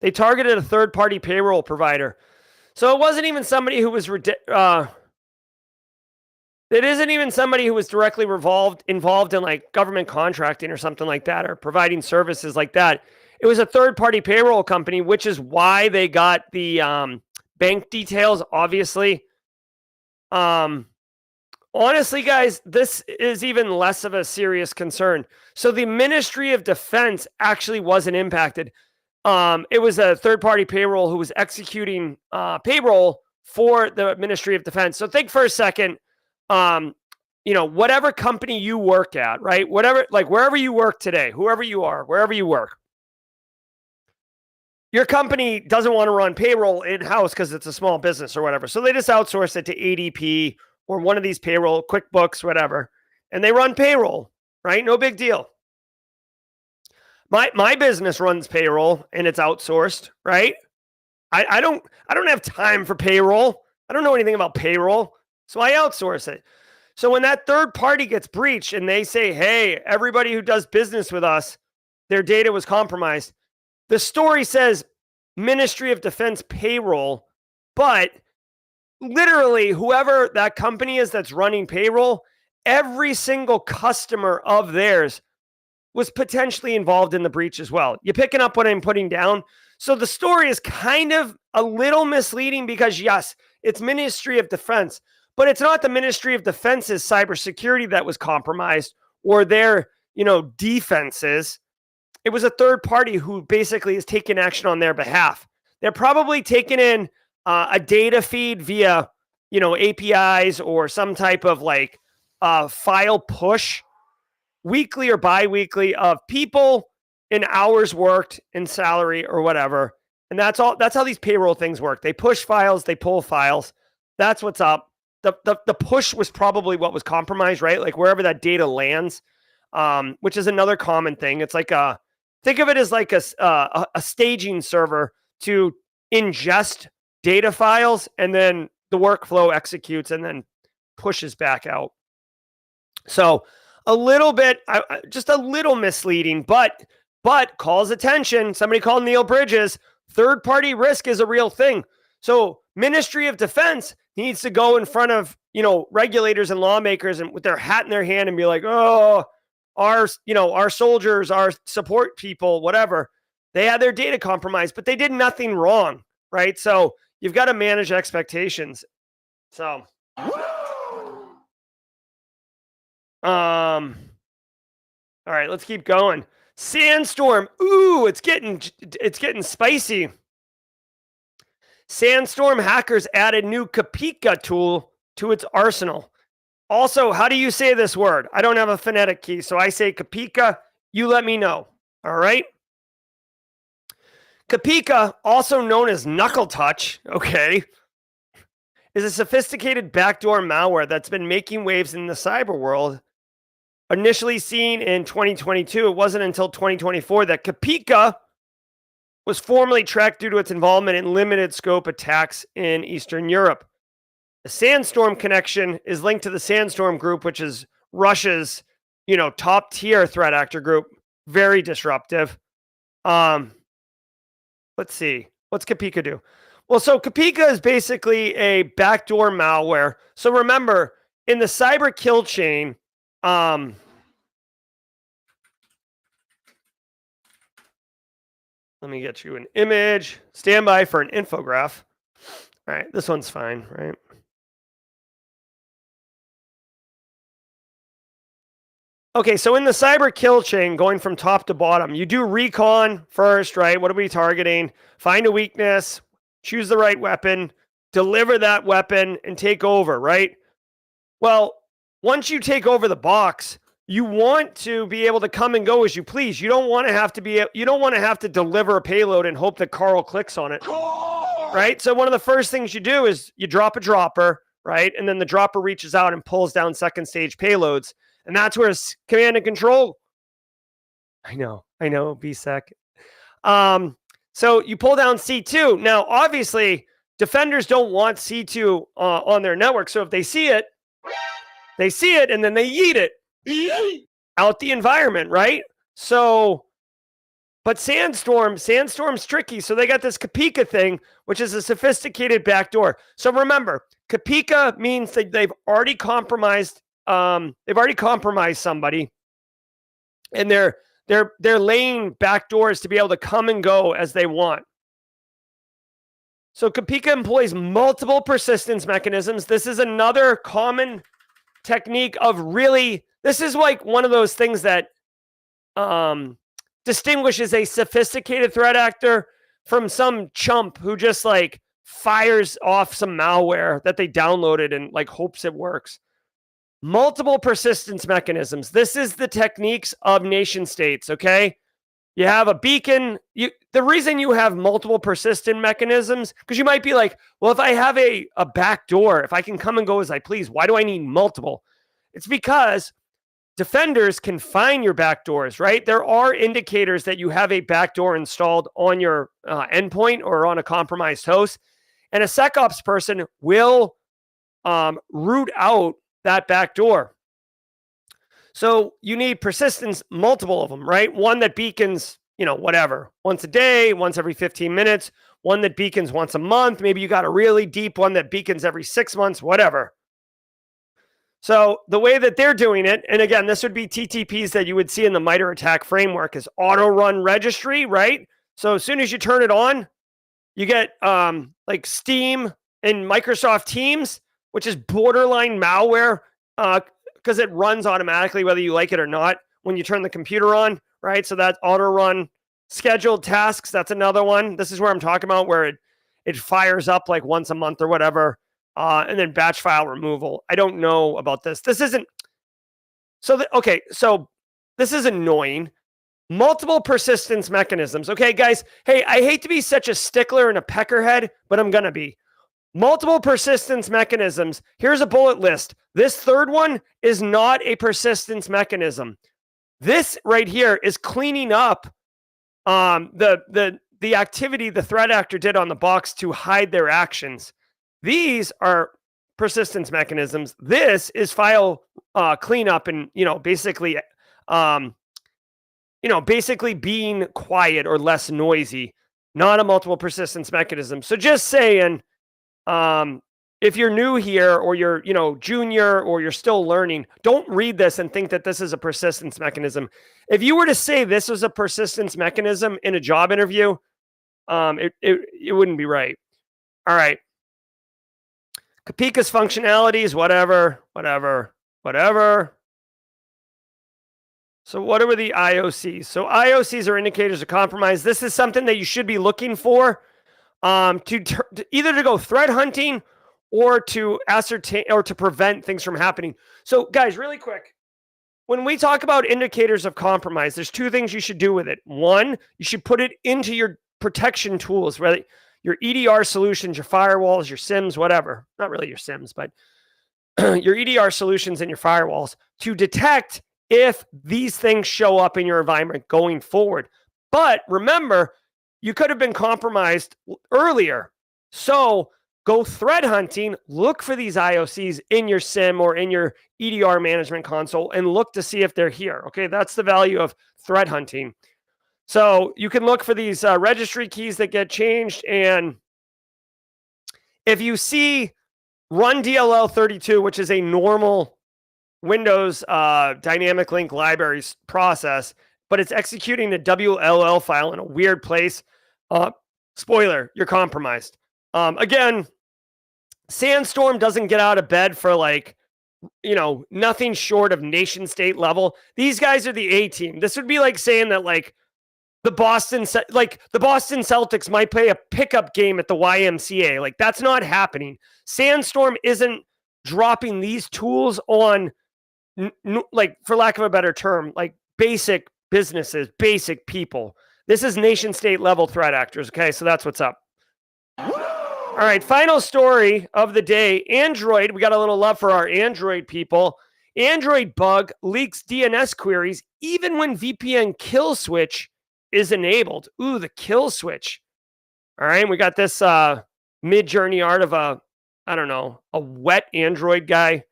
They targeted a third-party payroll provider. So it wasn't even somebody who was, it isn't even somebody who was directly involved in like government contracting or something like that, or providing services like that. It was a third-party payroll company, which is why they got the bank details, obviously. Honestly, guys, this is even less of a serious concern. So the Ministry of Defense actually wasn't impacted. It was a third-party payroll who was executing payroll for the Ministry of Defense. So think for a second, whatever company you work at, right? Whatever, like wherever you work today, whoever you are, wherever you work, your company doesn't want to run payroll in-house because it's a small business or whatever. So they just outsource it to ADP or one of these payroll, QuickBooks, whatever, and they run payroll, right? No big deal. My business runs payroll and it's outsourced, right? I don't have time for payroll. I don't know anything about payroll, so I outsource it. So when that third party gets breached and they say, hey, everybody who does business with us, their data was compromised. The story says Ministry of Defense payroll, but literally whoever that company is that's running payroll, every single customer of theirs was potentially involved in the breach as well. You picking up what I'm putting down? So the story is kind of a little misleading because yes, it's Ministry of Defense, but it's not the Ministry of Defense's cybersecurity that was compromised or their, defenses. It was a third party who basically is taking action on their behalf. They're probably taking in a data feed via, APIs or some type of like file push weekly or bi-weekly of people in hours worked in salary or whatever. And that's all. That's how these payroll things work. They push files, they pull files. That's what's up. The push was probably what was compromised, right? Like wherever that data lands, which is another common thing. It's like think of it as like a staging server to ingest data files, and then the workflow executes and then pushes back out. So a little bit, just a little misleading, but calls attention. Somebody called Neil Bridges. Third-party risk is a real thing. So Ministry of Defense needs to go in front of, regulators and lawmakers and with their hat in their hand and be like, oh, our soldiers, our support people, whatever, they had their data compromised, but they did nothing wrong, right? So you've got to manage expectations. So, all right, let's keep going. Sandstorm. Ooh, it's getting spicy. Sandstorm hackers added new Capa tool to its arsenal. Also, how do you say this word? I don't have a phonetic key, so I say Capa. You let me know. All right. Capa, also known as knuckle touch, okay, is a sophisticated backdoor malware that's been making waves in the cyber world. Initially seen in 2022, it wasn't until 2024 that Capa was formally tracked due to its involvement in limited scope attacks in Eastern Europe. The Sandstorm connection is linked to the Sandstorm group, which is Russia's, top tier threat actor group. Very disruptive. Let's see. What's Capa do? Well, so Capa is basically a backdoor malware. So remember, in the cyber kill chain, let me get you an image. Stand by for an infograph. All right, this one's fine, right? Okay, so in the cyber kill chain, going from top to bottom, you do recon first, right? What are we targeting? Find a weakness, choose the right weapon, deliver that weapon, and take over, right? Well, once you take over the box, you want to be able to come and go as you please. You don't want to have to deliver a payload and hope that Carl clicks on it, right? So one of the first things you do is you drop a dropper, right? And then the dropper reaches out and pulls down second stage payloads. And that's where command and control. I know, BSEC. So you pull down C2. Now, obviously, defenders don't want C2 on their network. So if they see it, and then they yeet it out the environment, right? So, but Sandstorm's tricky. So they got this Capa thing, which is a sophisticated backdoor. So remember, Capa means that they've already compromised somebody, and they're laying backdoors to be able to come and go as they want. So Capa employs multiple persistence mechanisms. This is another common technique of this is like one of those things that distinguishes a sophisticated threat actor from some chump who just like fires off some malware that they downloaded and like hopes it works. Multiple persistence mechanisms. This is the techniques of nation states, okay? You have a beacon. The reason you have multiple persistent mechanisms, because you might be like, well, if I have a back door, if I can come and go as I please, why do I need multiple? It's because defenders can find your backdoors, right? There are indicators that you have a backdoor installed on your endpoint or on a compromised host, and a SecOps person will root out that back door. So you need persistence, multiple of them, right? One that beacons, whatever, once a day, once every 15 minutes, one that beacons once a month. Maybe you got a really deep one that beacons every 6 months, whatever. So the way that they're doing it, and again, this would be TTPs that you would see in the MITRE ATT&CK framework, is auto run registry, right? So as soon as you turn it on, you get like Steam and Microsoft Teams, which is borderline malware because it runs automatically whether you like it or not when you turn the computer on, right? So that auto run. Scheduled tasks, that's another one. This is where I'm talking about where it fires up like once a month or whatever. And then batch file removal. I don't know about this. This isn't. So this is annoying. Multiple persistence mechanisms. Okay, guys. Hey, I hate to be such a stickler and a peckerhead, but I'm going to be. Multiple persistence mechanisms. Here's a bullet list. This third one is not a persistence mechanism. This right here is cleaning up the activity the threat actor did on the box to hide their actions. These are persistence mechanisms. This is file cleanup and basically being quiet or less noisy. Not a multiple persistence mechanism. So just saying. If you're new here or you're, junior or you're still learning, don't read this and think that this is a persistence mechanism. If you were to say this was a persistence mechanism in a job interview, it wouldn't be right. All right. Capica's functionalities, whatever. So what are the IOCs? So IOCs are indicators of compromise. This is something that you should be looking for to either to go threat hunting or to ascertain or to prevent things from happening. So guys, really quick, when we talk about indicators of compromise, there's two things you should do with it. One, you should put it into your protection tools, right? Your EDR solutions, your firewalls, your SIMs, whatever. Not really your SIMs, but your EDR solutions and your firewalls to detect if these things show up in your environment going forward. But remember, you could have been compromised earlier. So go threat hunting, look for these IOCs in your SIM or in your EDR management console and look to see if they're here. Okay, that's the value of threat hunting. So you can look for these registry keys that get changed. And if you see run DLL 32, which is a normal Windows dynamic link libraries process, but it's executing the WLL file in a weird place, spoiler, you're compromised. Again, Sandstorm doesn't get out of bed for nothing short of nation state level. These guys are the A team. This would be like saying that the Boston Celtics might play a pickup game at the YMCA. That's not happening. Sandstorm isn't dropping these tools on, for lack of a better term, basic businesses, basic people. This is nation state level threat actors. Okay, so that's what's up. All right, final story of the day. Android, we got a little love for our Android people. Android bug leaks DNS queries even when VPN kill switch is enabled. Ooh, the kill switch. All right, we got this mid-journey art of a wet Android guy.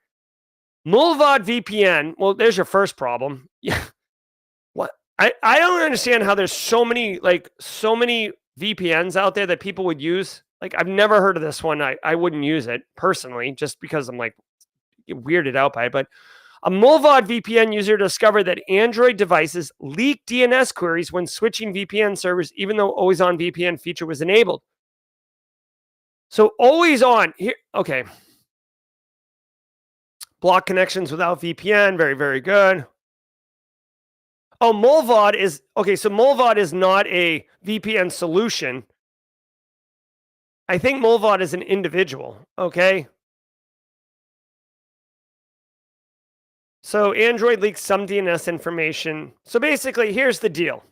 Mulvad VPN. Well, there's your first problem. Yeah. What? I don't understand how there's so many VPNs out there that people would use. I've never heard of this one. I wouldn't use it personally, just because I'm weirded out by it. But a Mulvad VPN user discovered that Android devices leak DNS queries when switching VPN servers, even though always on VPN feature was enabled. So always on here. Okay. Block connections without VPN. Very, very good. Oh, Mulvad is okay. So Mulvad is not a VPN solution. I think Mulvad is an individual. Okay. So Android leaks some DNS information. So basically, here's the deal.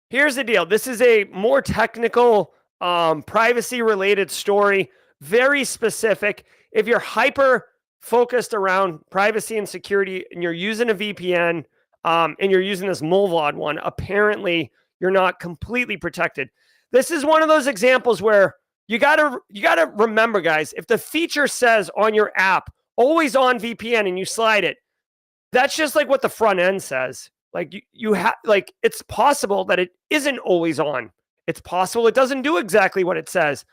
This is a more technical, privacy-related story, very specific. If you're hyper focused around privacy and security, and you're using a VPN, and you're using this Mulvad one, apparently you're not completely protected. This is one of those examples where you gotta remember, guys, if the feature says on your app, always on VPN, and you slide it, that's just what the front end says. It's possible that it isn't always on. It's possible it doesn't do exactly what it says.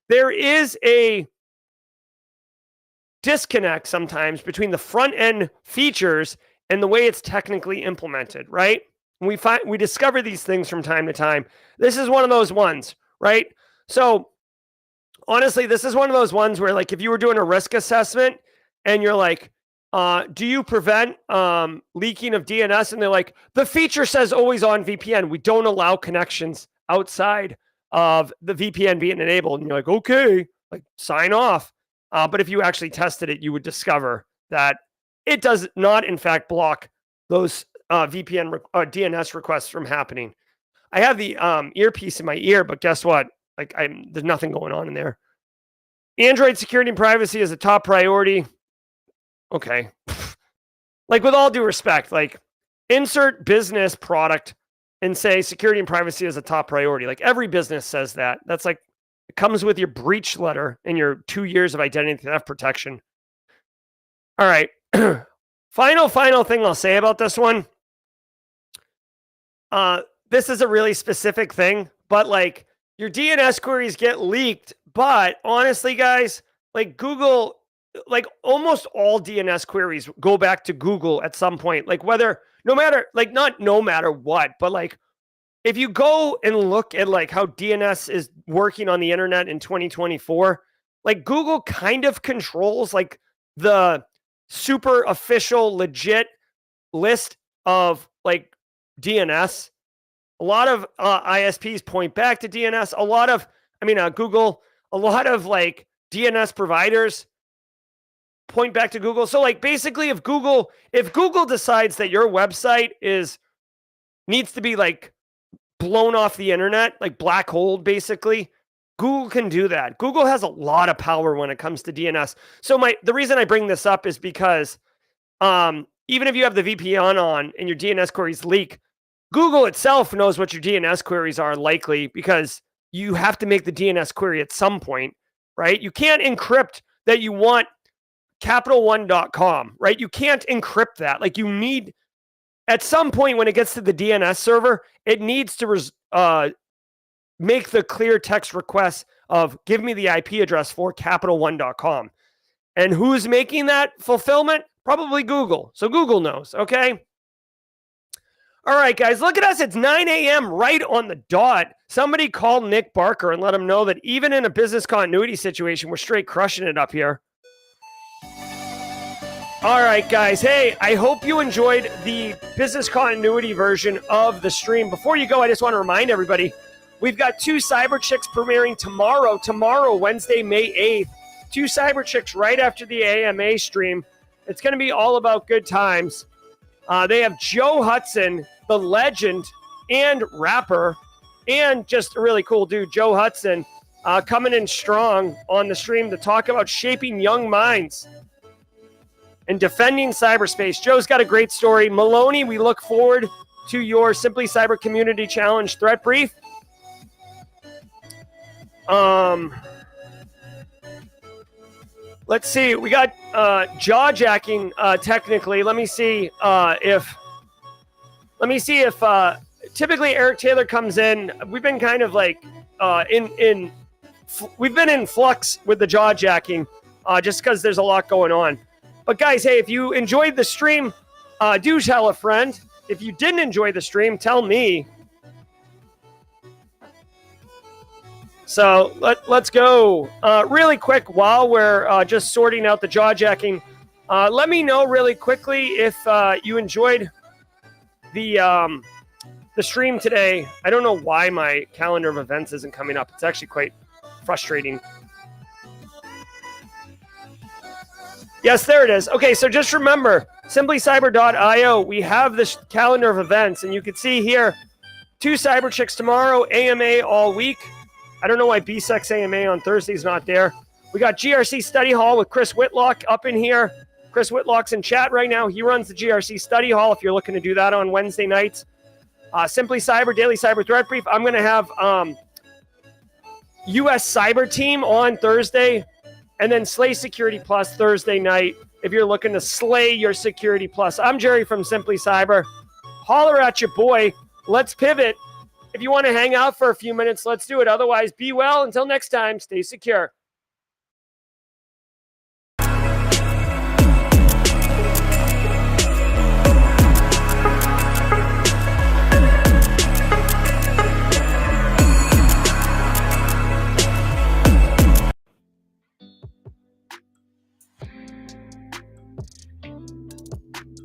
There is a disconnect sometimes between the front end features and the way it's technically implemented, right? We discover these things from time to time. This is one of those ones, right? So honestly, this is one of those ones where if you were doing a risk assessment and you're do you prevent leaking of DNS? And they're like, the feature says always on VPN. We don't allow connections outside of the VPN being enabled. And you're like, okay, sign off. But if you actually tested it, you would discover that it does not, in fact, block those VPN DNS requests from happening. I have the earpiece in my ear, but guess what? There's nothing going on in there. Android security and privacy is a top priority. Okay. With all due respect, insert business product and say security and privacy is a top priority. Every business says that. That's it comes with your breach letter and your 2 years of identity theft protection. All right. Final thing I'll say about this one. This is a really specific thing, but your DNS queries get leaked. But honestly, guys, Google, almost all DNS queries go back to Google at some point. No matter what, but if you go and look at like how DNS is working on the internet in 2024, like Google kind of controls like the super official legit list of like DNS. A lot of ISPs point back to DNS. Google, a lot of like DNS providers point back to Google. So like basically if Google decides that your website needs to be like blown off the internet, like black hole basically, Google can do that. Google has a lot of power when it comes to DNS. So the reason I bring this up is because even if you have the VPN on and your DNS queries leak, Google itself knows what your DNS queries are likely because you have to make the DNS query at some point, right? You can't encrypt that you want capital1.com, right? You can't encrypt that. Like you need, at some point when it gets to the DNS server, it needs to make the clear text request of give me the IP address for capital1.com. And who's making that fulfillment? Probably Google. So Google knows, okay? All right, guys, look at us. It's 9 a.m. right on the dot. Somebody call Nick Barker and let him know that even in a business continuity situation, we're straight crushing it up here. All right, guys. Hey, I hope you enjoyed the business continuity version of the stream. Before you go, I just want to remind everybody, we've got 2 Cyber Chicks premiering tomorrow, Wednesday, May 8th. 2 Cyber Chicks right after the AMA stream. It's going to be all about good times. They have Joe Hudson, the legend and rapper, and just a really cool dude, Joe Hudson, coming in strong on the stream to talk about shaping young minds and defending cyberspace. Joe's got a great story. Maloney, we look forward to your Simply Cyber Community Challenge threat brief. Let's see. We got jaw jacking technically. Let me see if typically Eric Taylor comes in. We've been kind of like we've been in flux with the jaw jacking just because there's a lot going on. But guys, hey, if you enjoyed the stream, do tell a friend. If you didn't enjoy the stream, tell me. So let's go really quick while we're just sorting out the jaw jacking. Let me know really quickly if you enjoyed the stream today. I don't know why my calendar of events isn't coming up. It's actually quite frustrating. Yes, there it is. Okay, so just remember, simplycyber.io, we have this calendar of events, and you can see here, 2 Cyber Chicks tomorrow, AMA all week. I don't know why BSEX AMA on Thursday is not there. We got GRC Study Hall with Chris Whitlock up in here. Chris Whitlock's in chat right now. He runs the GRC Study Hall if you're looking to do that on Wednesday nights. Simply Cyber, Daily Cyber Threat Brief. I'm going to have US Cyber Team on Thursday, and then Slay Security Plus Thursday night if you're looking to slay your Security Plus. I'm Jerry from Simply Cyber. Holler at your boy. Let's pivot. If you want to hang out for a few minutes, let's do it. Otherwise, be well. Until next time, stay secure.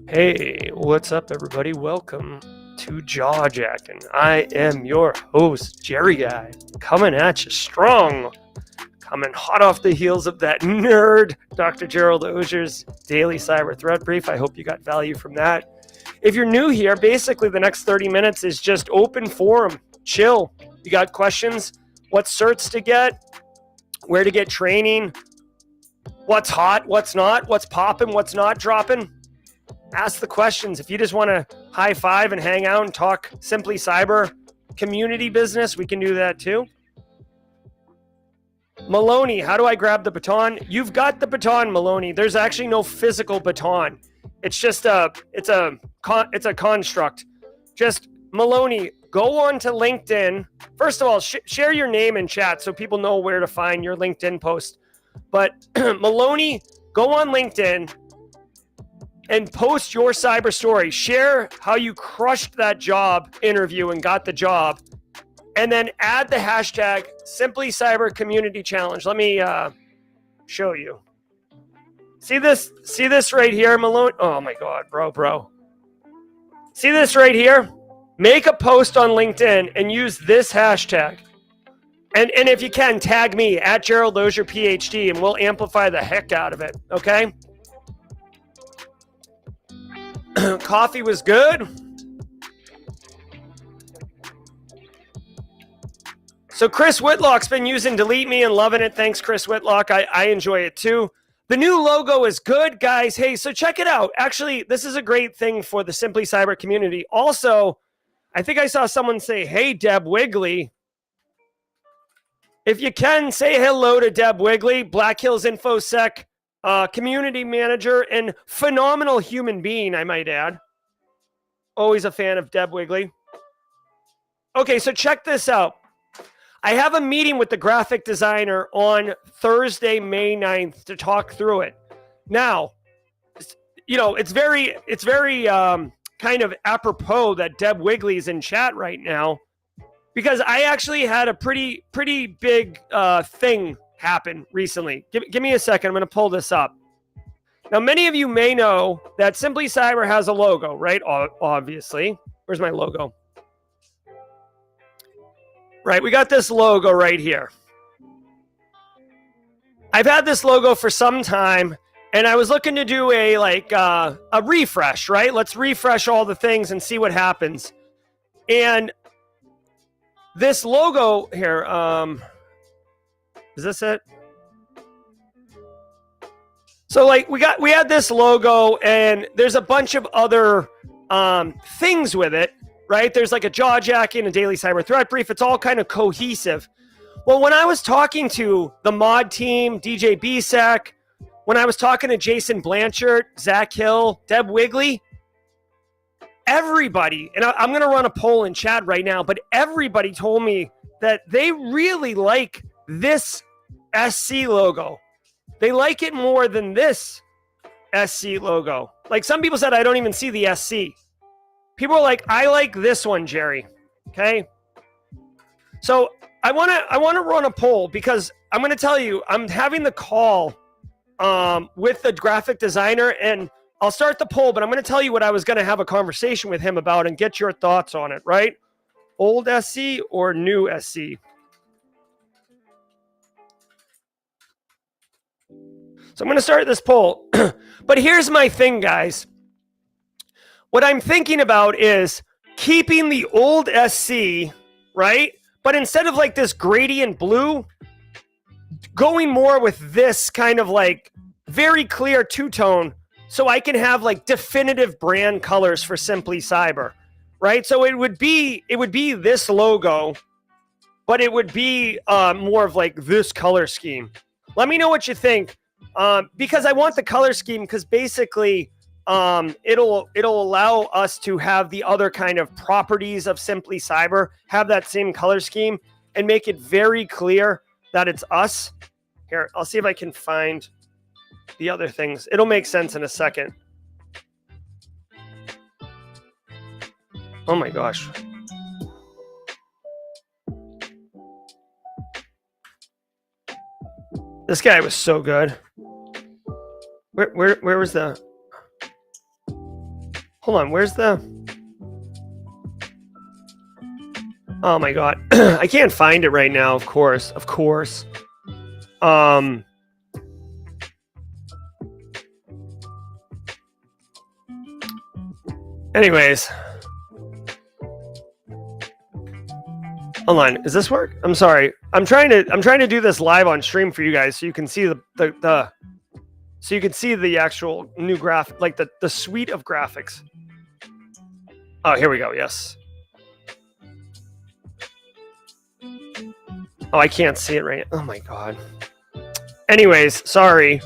Hey, what's up, everybody? Welcome to Jaw Jacking. I am your host, Jerry Guy, coming at you strong, coming hot off the heels of that nerd, Dr. Gerald Auger's Daily Cyber Threat Brief. I hope you got value from that. If you're new here, basically the next 30 minutes is just open forum, chill. You got questions, what certs to get, where to get training, what's hot, what's not, what's popping, what's not dropping. Ask the questions. If you just want to high five and hang out and talk Simply Cyber community business, we can do that too. Maloney, how do I grab the baton? You've got the baton, Maloney. There's actually no physical baton. It's just it's a construct. Just Maloney, go on to LinkedIn. First of all, share your name in chat so people know where to find your LinkedIn post. But Maloney, go on LinkedIn. and post your cyber story. Share how you crushed that job interview and got the job. And then add the hashtag Simply Cyber Community Challenge. Let me show you. See this right here, Malone? Oh my God, bro. See this right here? Make a post on LinkedIn and use this hashtag. And if you can, tag me at Gerald Auger PhD, and we'll amplify the heck out of it, okay? Coffee was good. So Chris Whitlock's been using Delete Me and loving it. Thanks, Chris Whitlock. I enjoy it too. The new logo is good, guys. Hey, so check it out. Actually, this is a great thing for the Simply Cyber community. Also, I think I saw someone say, hey, Deb Wigley. If you can, say hello to Deb Wigley, Black Hills InfoSec community manager and phenomenal human being, I might add. Always a fan of Deb Wigley. Okay, so check this out. I have a meeting with the graphic designer on Thursday, May 9th to talk through it. Now, you know, it's very kind of apropos that Deb Wigley is in chat right now, because I actually had a pretty big thing happen recently. Give me a second. I'm going to pull this up. Now, many of you may know that Simply Cyber has a logo, right? Obviously. Where's my logo? Right, we got this logo right here. I've had this logo for some time, and I was looking to do a refresh, right? Let's refresh all the things and see what happens. And this logo here, is this it? So we had this logo, and there's a bunch of other things with it. Right? There's like a jaw jacking, a daily cyber threat brief. It's all kind of cohesive. Well, when I was talking to the mod team, DJ BSEC, when I was talking to Jason Blanchard, Zach Hill, Deb Wigley, everybody, and I'm going to run a poll in chat right now, but everybody told me that they really like this SC logo. They like it more than this SC logo. Like some people said, I don't even see the SC. People are like, I like this one, Jerry. Okay. So I want to run a poll, because I'm going to tell you, I'm having the call with the graphic designer, and I'll start the poll, but I'm going to tell you what I was going to have a conversation with him about and get your thoughts on it, right? Old SC or new SC? So I'm going to start this poll. But here's my thing, guys. What I'm thinking about is keeping the old SC, right? But instead of like this gradient blue, going more with this kind of like very clear two-tone, so I can have like definitive brand colors for Simply Cyber, right? So it would be this logo, but it would be more of like this color scheme. Let me know what you think, because I want the color scheme, because basically it'll allow us to have the other kind of properties of Simply Cyber, have that same color scheme, and make it very clear that it's us. Here, I'll see if I can find the other things. It'll make sense in a second. Oh my gosh. This guy was so good. Where was the... Hold on, where's the... Oh my god. I can't find it right now, of course. Anyways. Hold on, does this work? I'm sorry. I'm trying to do this live on stream for you guys so you can see the so you can see the actual new graphic, like the suite of graphics. Oh, here we go. Yes. Oh, I can't see it right now. Oh my god. Anyways, sorry.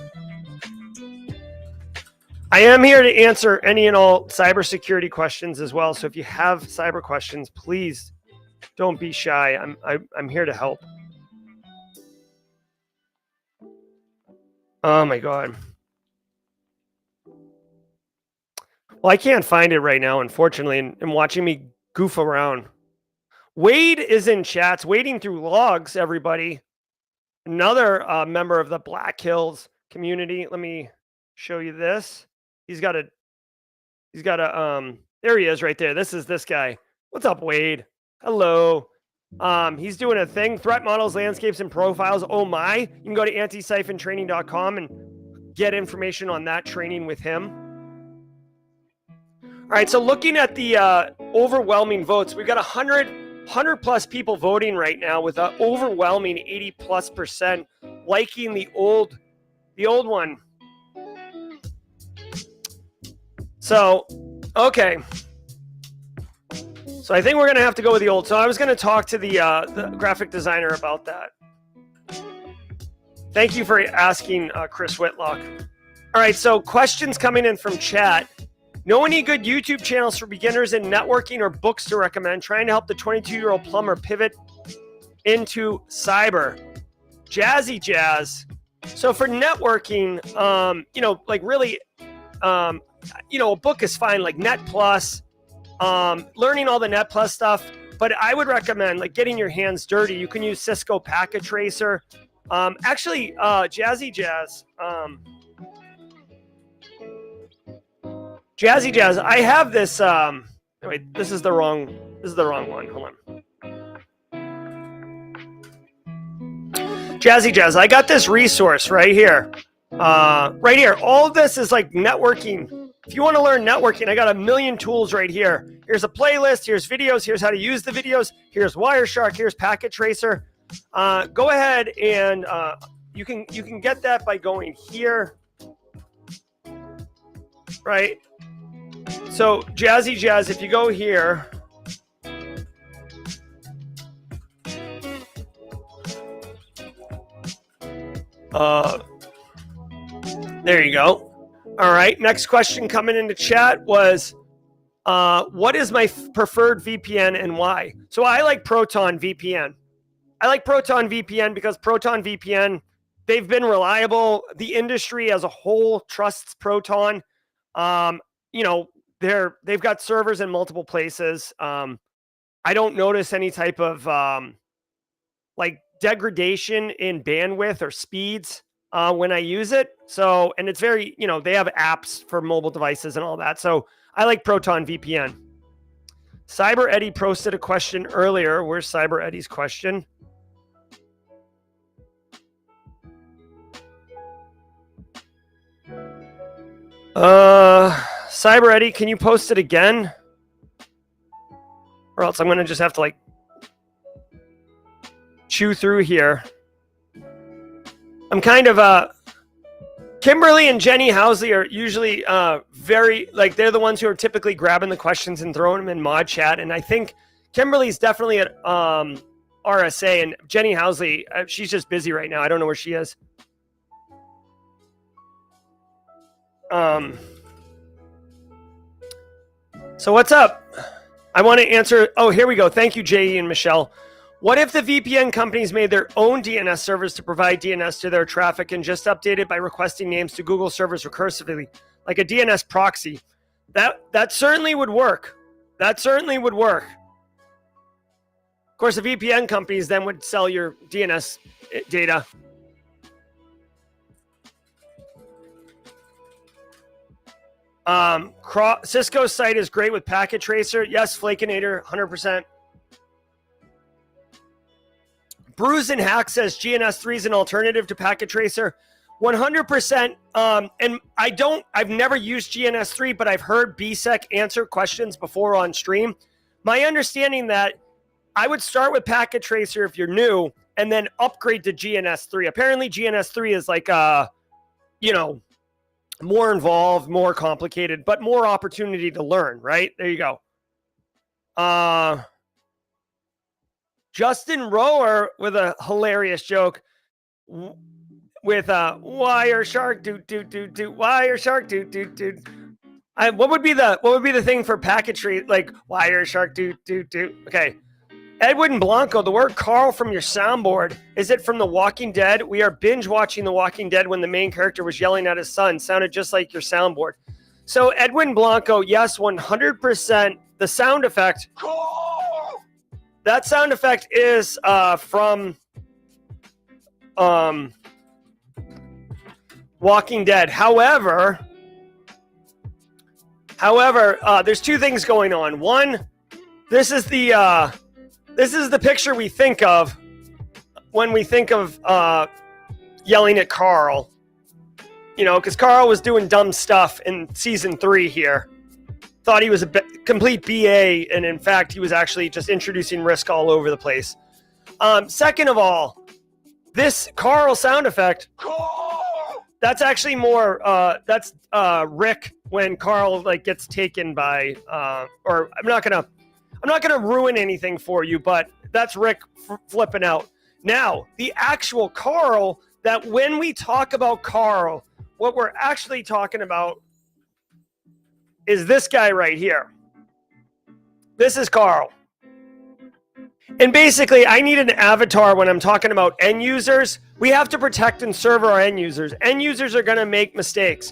I am here to answer any and all cybersecurity questions as well. So if you have cyber questions, please don't be shy. I'm here to help. Oh my god. Well, I can't find it right now, unfortunately, and watching me goof around. Wade is in chats, wading through logs, everybody. Another member of the Black Hills community. Let me show you this. He's got a, there he is right there. This is this guy. What's up, Wade? Hello. He's doing a thing, threat models, landscapes, and profiles. Oh my, you can go to antisyphontraining.com and get information on that training with him. All right, so looking at the overwhelming votes, we've got 100 plus people voting right now with an overwhelming 80+% liking the old one. So, okay. So I think we're going to have to go with the old. So I was going to talk to the graphic designer about that. Thank you for asking, Chris Whitlock. All right, so questions coming in from chat. Know any good YouTube channels for beginners in networking or books to recommend? Trying to help the 22-year-old plumber pivot into cyber. Jazzy Jazz. So for networking, like really, a book is fine, like Net Plus, learning all the Net Plus stuff. But I would recommend like getting your hands dirty. You can use Cisco Packet Tracer. Jazzy Jazz. Jazzy Jazz, I have this. Wait, this is the wrong one. Hold on. Jazzy Jazz, I got this resource right here. All of this is like networking. If you want to learn networking, I got a million tools right here. Here's a playlist. Here's videos. Here's how to use the videos. Here's Wireshark. Here's Packet Tracer. Go ahead and you can get that by going here. Right. So Jazzy Jazz, if you go here, there you go. All right. Next question coming into chat was, what is my preferred VPN and why? So I like Proton VPN. I like Proton VPN because Proton VPN, they've been reliable. The industry as a whole trusts Proton. They've got servers in multiple places. I don't notice any type of like degradation in bandwidth or speeds when I use it. So, and it's very, they have apps for mobile devices and all that. So I like Proton VPN. Cyber Eddie posted a question earlier. Where's Cyber Eddie's question? Cyber Eddie, can you post it again? Or else I'm going to just have to like chew through here. I'm kind of, Kimberly and Jenny Housley are usually very, like, they're the ones who are typically grabbing the questions and throwing them in mod chat. And I think Kimberly's definitely at RSA, and Jenny Housley, she's just busy right now. I don't know where she is. So what's up? I want to answer. Oh, here we go. Thank you, Jay and Michelle. What if the VPN companies made their own DNS servers to provide DNS to their traffic and just updated by requesting names to Google servers recursively, like a DNS proxy? That certainly would work. That certainly would work. Of course, the VPN companies then would sell your DNS data. Cisco's site is great with Packet Tracer. Yes, Flakinator, 100%. Bruise and Hack says GNS3 is an alternative to Packet Tracer. 100%. And I've never used GNS3, but I've heard BSEC answer questions before on stream. My understanding that I would start with Packet Tracer if you're new and then upgrade to GNS3. Apparently GNS3 is like, more involved, more complicated, but more opportunity to learn, right? There you go. Justin Rower with a hilarious joke with Wireshark, Wireshark, what would be the thing for Packet Tree, like Wireshark, Okay. Edwin and Blanco, the word Carl from your soundboard, is it from The Walking Dead? We are binge watching The Walking Dead when the main character was yelling at his son. Sounded just like your soundboard. So Edwin Blanco, yes, 100%. The sound effect, that sound effect is from Walking Dead. However, there's two things going on. One, this is the picture we think of when we think of yelling at Carl. You know, because Carl was doing dumb stuff in season 3 here. Thought he was a complete BA, and in fact, he was actually just introducing risk all over the place. Second of all, this Carl sound effect, that's actually more, that's Rick when Carl like gets taken by, or I'm not gonna ruin anything for you, but that's Rick flipping out. Now, the actual Carl, that when we talk about Carl, what we're actually talking about is this guy right here. This is Carl. And basically, I need an avatar when I'm talking about end users. We have to protect and serve our end users. End users are going to make mistakes.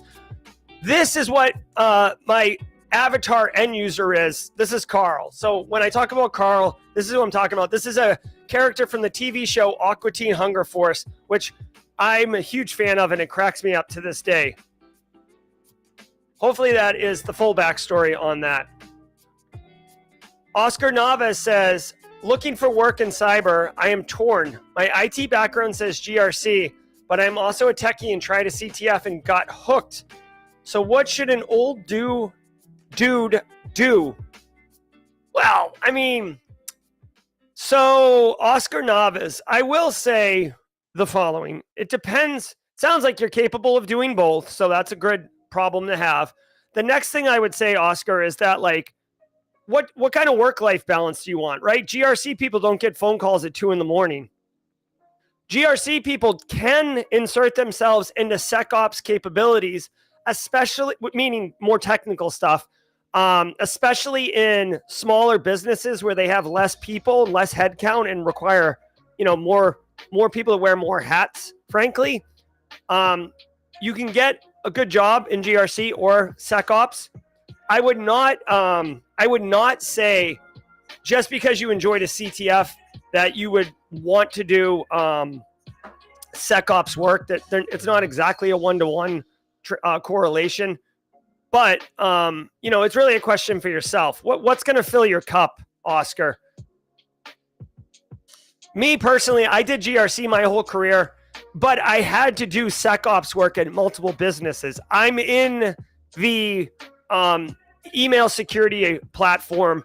This is what my avatar end user is. This is Carl. So when I talk about Carl, this is what I'm talking about. This is a character from the TV show Aqua Teen Hunger Force, which I'm a huge fan of, and it cracks me up to this day. Hopefully that is the full backstory on that. Oscar Navas says, looking for work in cyber, I am torn. My IT background says GRC, but I'm also a techie and tried a CTF and got hooked. So what should an old dude do? Well, I mean, so Oscar Navas, I will say the following. It depends. Sounds like you're capable of doing both, so that's a good problem to have. The next thing I would say, Oscar, is that like, what kind of work-life balance do you want, right? GRC people don't get phone calls at 2 a.m. GRC people can insert themselves into SecOps capabilities, especially, meaning more technical stuff, especially in smaller businesses where they have less people, less headcount, and require, you know, more people to wear more hats, frankly. You can get a good job in GRC or SecOps. I would not say just because you enjoyed a CTF that you would want to do SecOps work. That it's not exactly a one-to-one correlation, but you know, it's really a question for yourself. What's going to fill your cup, Oscar? Me personally, I did GRC my whole career, but I had to do SecOps work at multiple businesses. I'm in the email security platform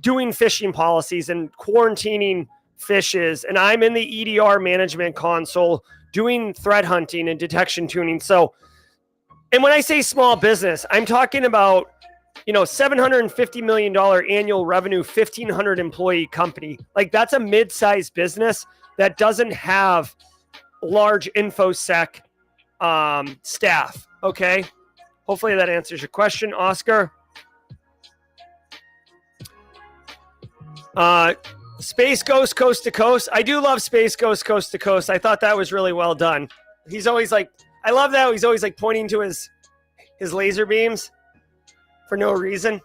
doing phishing policies and quarantining phishes, and I'm in the EDR management console doing threat hunting and detection tuning. So, and when I say small business, I'm talking about, you know, $750 million annual revenue, 1,500 employee company. Like, that's a mid-sized business that doesn't have large InfoSec staff. Okay. Hopefully that answers your question, Oscar. Space Ghost Coast to Coast. I do love Space Ghost Coast to Coast. I thought that was really well done. He's always like, I love that. He's always like pointing to his laser beams for no reason.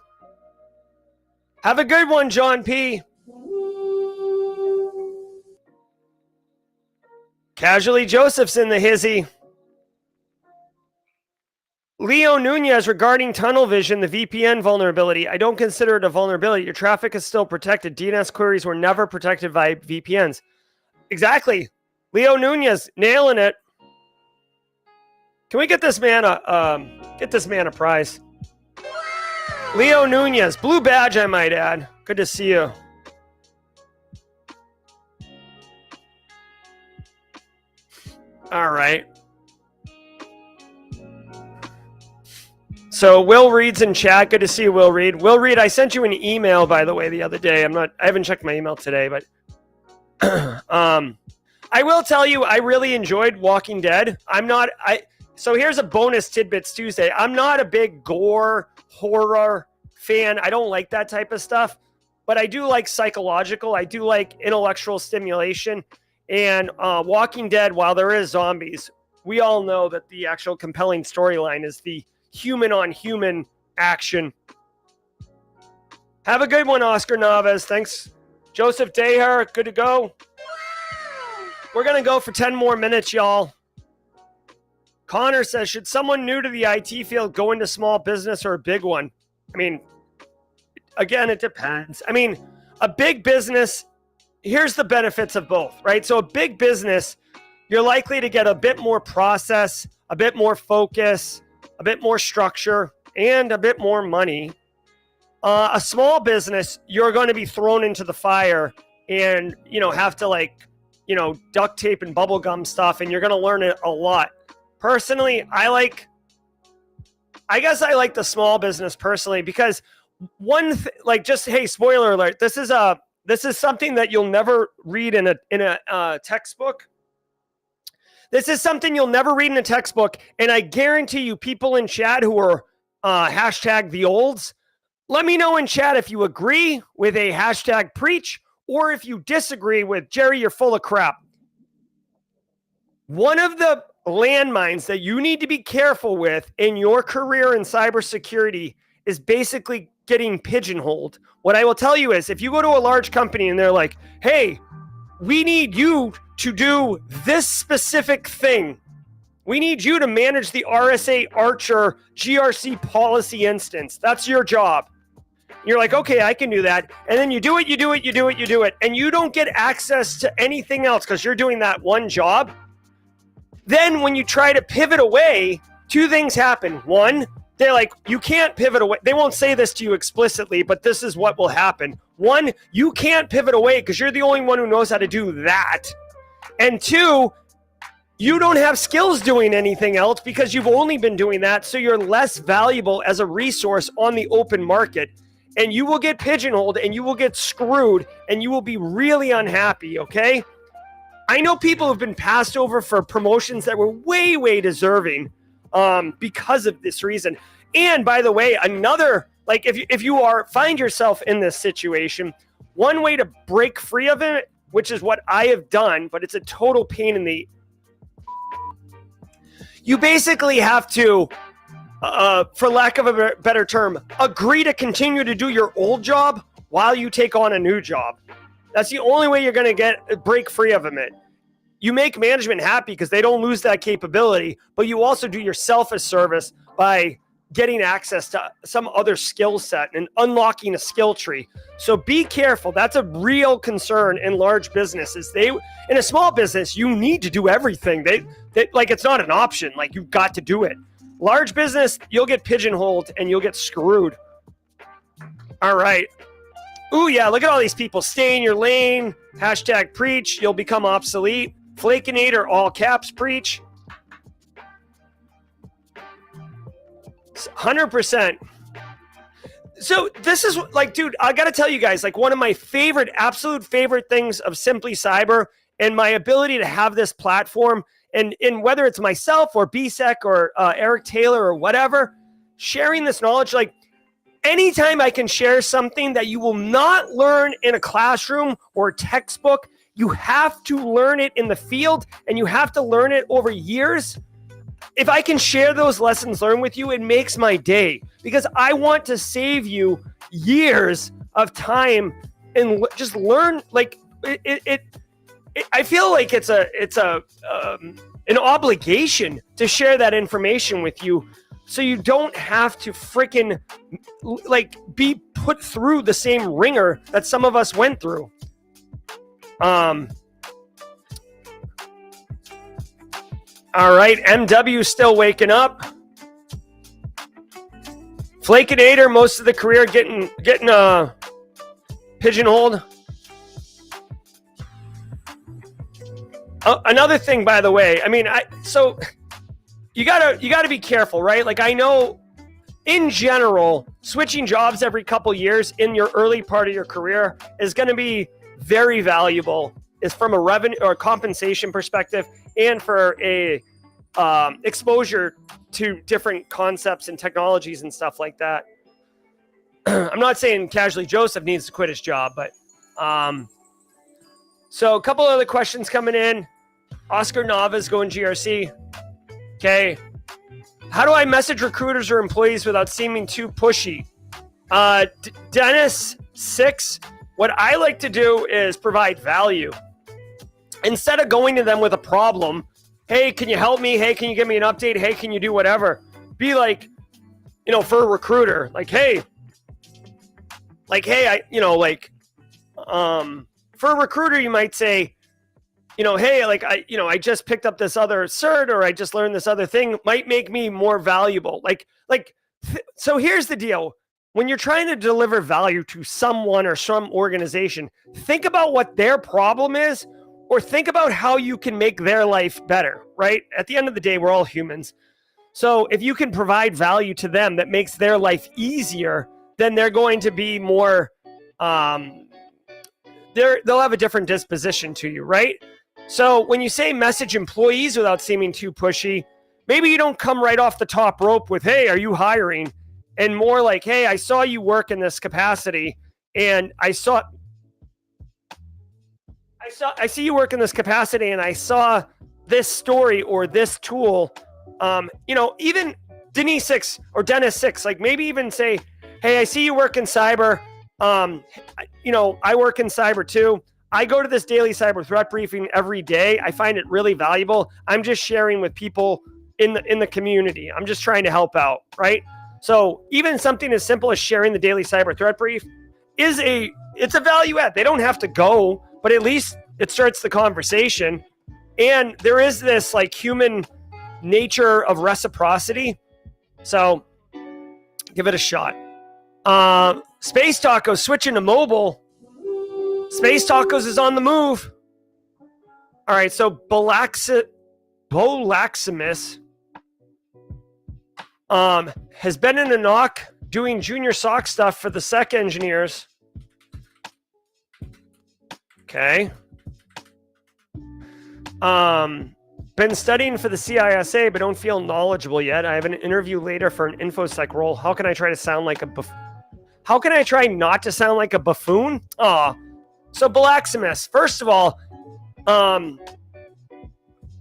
Have a good one, John P. Casually Joseph's in the hizzy. Leo Nunez, regarding tunnel vision, the VPN vulnerability, I don't consider it a vulnerability. Your traffic is still protected. DNS queries were never protected by VPNs. Exactly. Leo Nunez, nailing it. Can we get this man a prize? Leo Nunez, blue badge, I might add. Good to see you. All right. So Will Reed's in chat. Good to see you, Will Reed. Will Reed, I sent you an email, by the way, the other day. I haven't checked my email today, but I will tell you, I really enjoyed Walking Dead. So here's a bonus tidbits Tuesday. I'm not a big gore horror fan. I don't like that type of stuff, but I do like psychological. I do like intellectual stimulation. And Walking Dead, while there is zombies, we all know that the actual compelling storyline is the human on human action. Have a good one, Oscar Navas. Thanks. Joseph Deher, good to go. We're going to go for 10 more minutes, y'all. Connor says, should someone new to the IT field go into small business or a big one? I mean, again, it depends. I mean, a big business, here's the benefits of both, right? So a big business, you're likely to get a bit more process, a bit more focus, a bit more structure, and a bit more money. A small business, you're going to be thrown into the fire and, have to duct tape and bubble gum stuff, and you're going to learn it a lot. Personally, I guess I like the small business personally because hey, spoiler alert, this is something that you'll never read in a textbook. This is something you'll never read in a textbook, and I guarantee you, people in chat who are hashtag the olds, let me know in chat if you agree with a hashtag preach or if you disagree with Jerry, you're full of crap. One of the landmines that you need to be careful with in your career in cybersecurity is basically getting pigeonholed. What I will tell you is if you go to a large company and they're like, hey, we need you to do this specific thing. We need you to manage the RSA Archer GRC policy instance. That's your job. You're like, okay, I can do that. And then you do it. And you don't get access to anything else because you're doing that one job. Then when you try to pivot away, two things happen. One, they're like, you can't pivot away. They won't say this to you explicitly, but this is what will happen. One, you can't pivot away because you're the only one who knows how to do that. And two, you don't have skills doing anything else because you've only been doing that. So you're less valuable as a resource on the open market. And you will get pigeonholed and you will get screwed and you will be really unhappy, okay? I know people have been passed over for promotions that were way, way deserving because of this reason. And by the way, another, if you find yourself in this situation, one way to break free of it, which is what I have done, but it's a total pain in the... You basically have to, for lack of a better term, agree to continue to do your old job while you take on a new job. That's the only way you're going to break free of it. You make management happy because they don't lose that capability, but you also do yourself a service by getting access to some other skill set and unlocking a skill tree. So be careful. That's a real concern in large businesses. In a small business, you need to do everything. They it's not an option. You've got to do it. Large business, you'll get pigeonholed and you'll get screwed. All right. Ooh, yeah, look at all these people. Stay in your lane. Hashtag preach. You'll become obsolete. Flakinator, all caps, preach. 100%. So this is dude, I got to tell you guys, one of my absolute favorite things of Simply Cyber and my ability to have this platform, and whether it's myself or BSEC or Eric Taylor or whatever, sharing this knowledge, anytime I can share something that you will not learn in a classroom or a textbook, you have to learn it in the field and you have to learn it over years. If I can share those lessons learned with you, it makes my day because I want to save you years of time and just learn. I feel like it's an obligation to share that information with you so you don't have to freaking be put through the same ringer that some of us went through. All right, MW still waking up. Flakinator, most of the career getting pigeonholed. Another thing, by the way, so you gotta be careful, right? I know in general, switching jobs every couple years in your early part of your career is going to be very valuable, is from a revenue or compensation perspective and for a exposure to different concepts and technologies and stuff like that. I'm not saying Casually Joseph needs to quit his job, but so a couple other questions coming in. Oscar Nava's going GRC. Okay. How do I message recruiters or employees without seeming too pushy? Dennis 6, what I like to do is provide value. Instead of going to them with a problem, hey, can you help me? Hey, can you give me an update? Hey, can you do whatever? Be like, for a recruiter, for a recruiter, you might say, hey, I just picked up this other cert, or I just learned this other thing, might make me more valuable. So here's the deal. When you're trying to deliver value to someone or some organization, think about what their problem is, or think about how you can make their life better, right? At the end of the day, we're all humans. So if you can provide value to them that makes their life easier, then they're going to be more, they'll have a different disposition to you, right? So when you say message employees without seeming too pushy, maybe you don't come right off the top rope with, hey, are you hiring? And more like, hey, I saw you work in this capacity, and I see you work in this capacity, and I saw this story or this tool. Even Denise 6 or Dennis 6, maybe even say, hey, I see you work in cyber. I work in cyber too. I go to this daily cyber threat briefing every day. I find it really valuable. I'm just sharing with people in the community. I'm just trying to help out, right? So even something as simple as sharing the daily cyber threat brief it's a value add. They don't have to go, but at least it starts the conversation. And there is this human nature of reciprocity. So give it a shot. Space Tacos switching to mobile. Space Tacos is on the move. All right, so Bolaximus has been in a knock doing junior SOC stuff for the SEC engineers. Okay. Been studying for the CISA, but don't feel knowledgeable yet. I have an interview later for an InfoSec role. How can I try to sound like How can I try not to sound like a buffoon? So Bolaximus, first of all,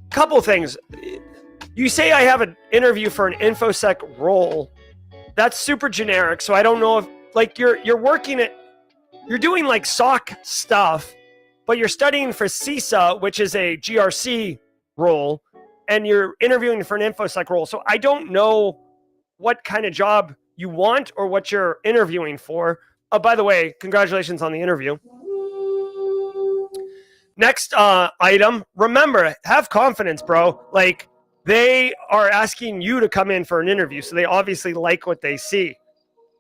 couple things. You say I have an interview for an InfoSec role. That's super generic. So I don't know if you're working at, you're doing SOC stuff, but you're studying for CISA, which is a GRC role, and you're interviewing for an InfoSec role. So I don't know what kind of job you want or what you're interviewing for. By the way, congratulations on the interview. Next item, remember, have confidence, bro. They are asking you to come in for an interview, so they obviously like what they see.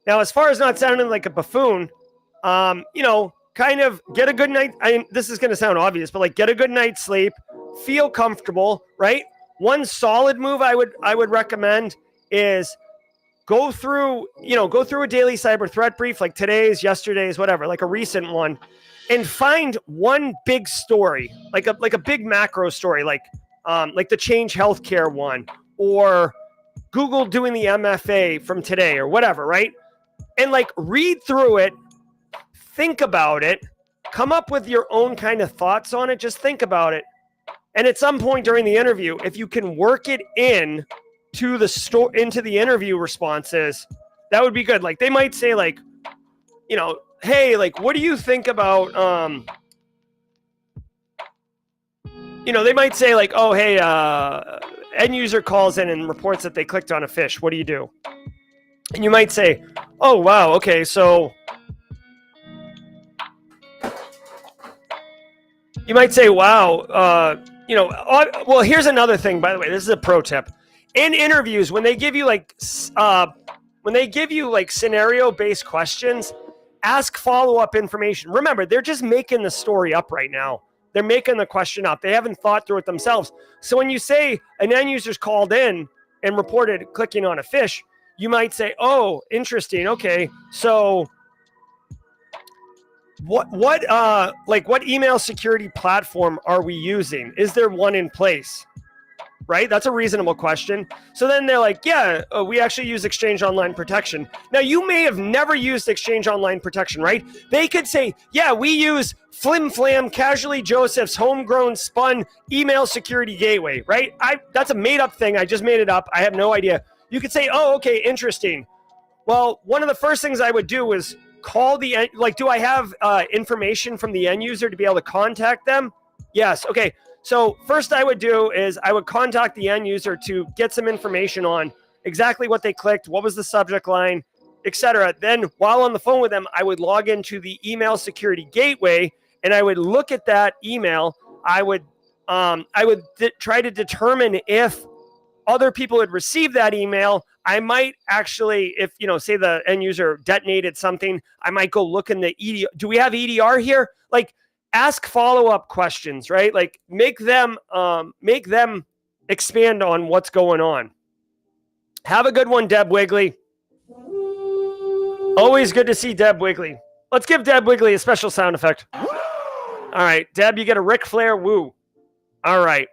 Now, as far as not sounding like a buffoon, kind of get a good night. This is going to sound obvious, but get a good night's sleep, feel comfortable, right? One solid move I would recommend is go through a daily cyber threat brief, like today's, yesterday's, whatever, a recent one, and find one big story, like a big macro story, like the Change Healthcare one, or Google doing the MFA from today, or whatever, right? And read through it, think about it, come up with your own kind of thoughts on it. Just think about it. And at some point during the interview, if you can work it in to into the interview responses, that would be good. They might say hey, what do you think about, they might say oh, hey, end user calls in and reports that they clicked on a fish. What do you do? And you might say, oh, wow. Okay. So you might say, wow, well, here's another thing, by the way. This is a pro tip. In interviews, when they give you scenario-based questions, ask follow-up information. Remember, they're just making the story up right now. They're making the question up. They haven't thought through it themselves. So when you say an end user's called in and reported clicking on a fish, you might say, oh, interesting. Okay. So what email security platform are we using? Is there one in place? Right? That's a reasonable question. So then they're like, yeah, we actually use Exchange Online Protection. Now, you may have never used Exchange Online Protection, right? They could say, yeah, we use Flim Flam, Casually Joseph's homegrown spun email security gateway, right? That's a made up thing. I just made it up. I have no idea. you could say, oh, okay, interesting. Well, one of the first things I would do is call the, like, do I have information from the end user to be able to contact them? Yes. Okay. So first I would do is I would contact the end user to get some information on exactly what they clicked, what was the subject line, etc. Then while on the phone with them, I would log into the email security gateway and I would look at that email. I would try to determine if other people had received that email. I might actually, if, say the end user detonated something, I might go look in the EDR. Do we have EDR here? Like, ask follow-up questions, right? Like, make them expand on what's going on. Have a good one, Deb Wigley. Always good to see Deb Wigley. Let's give Deb Wigley a special sound effect. All right, Deb, you get a Ric Flair woo. All right.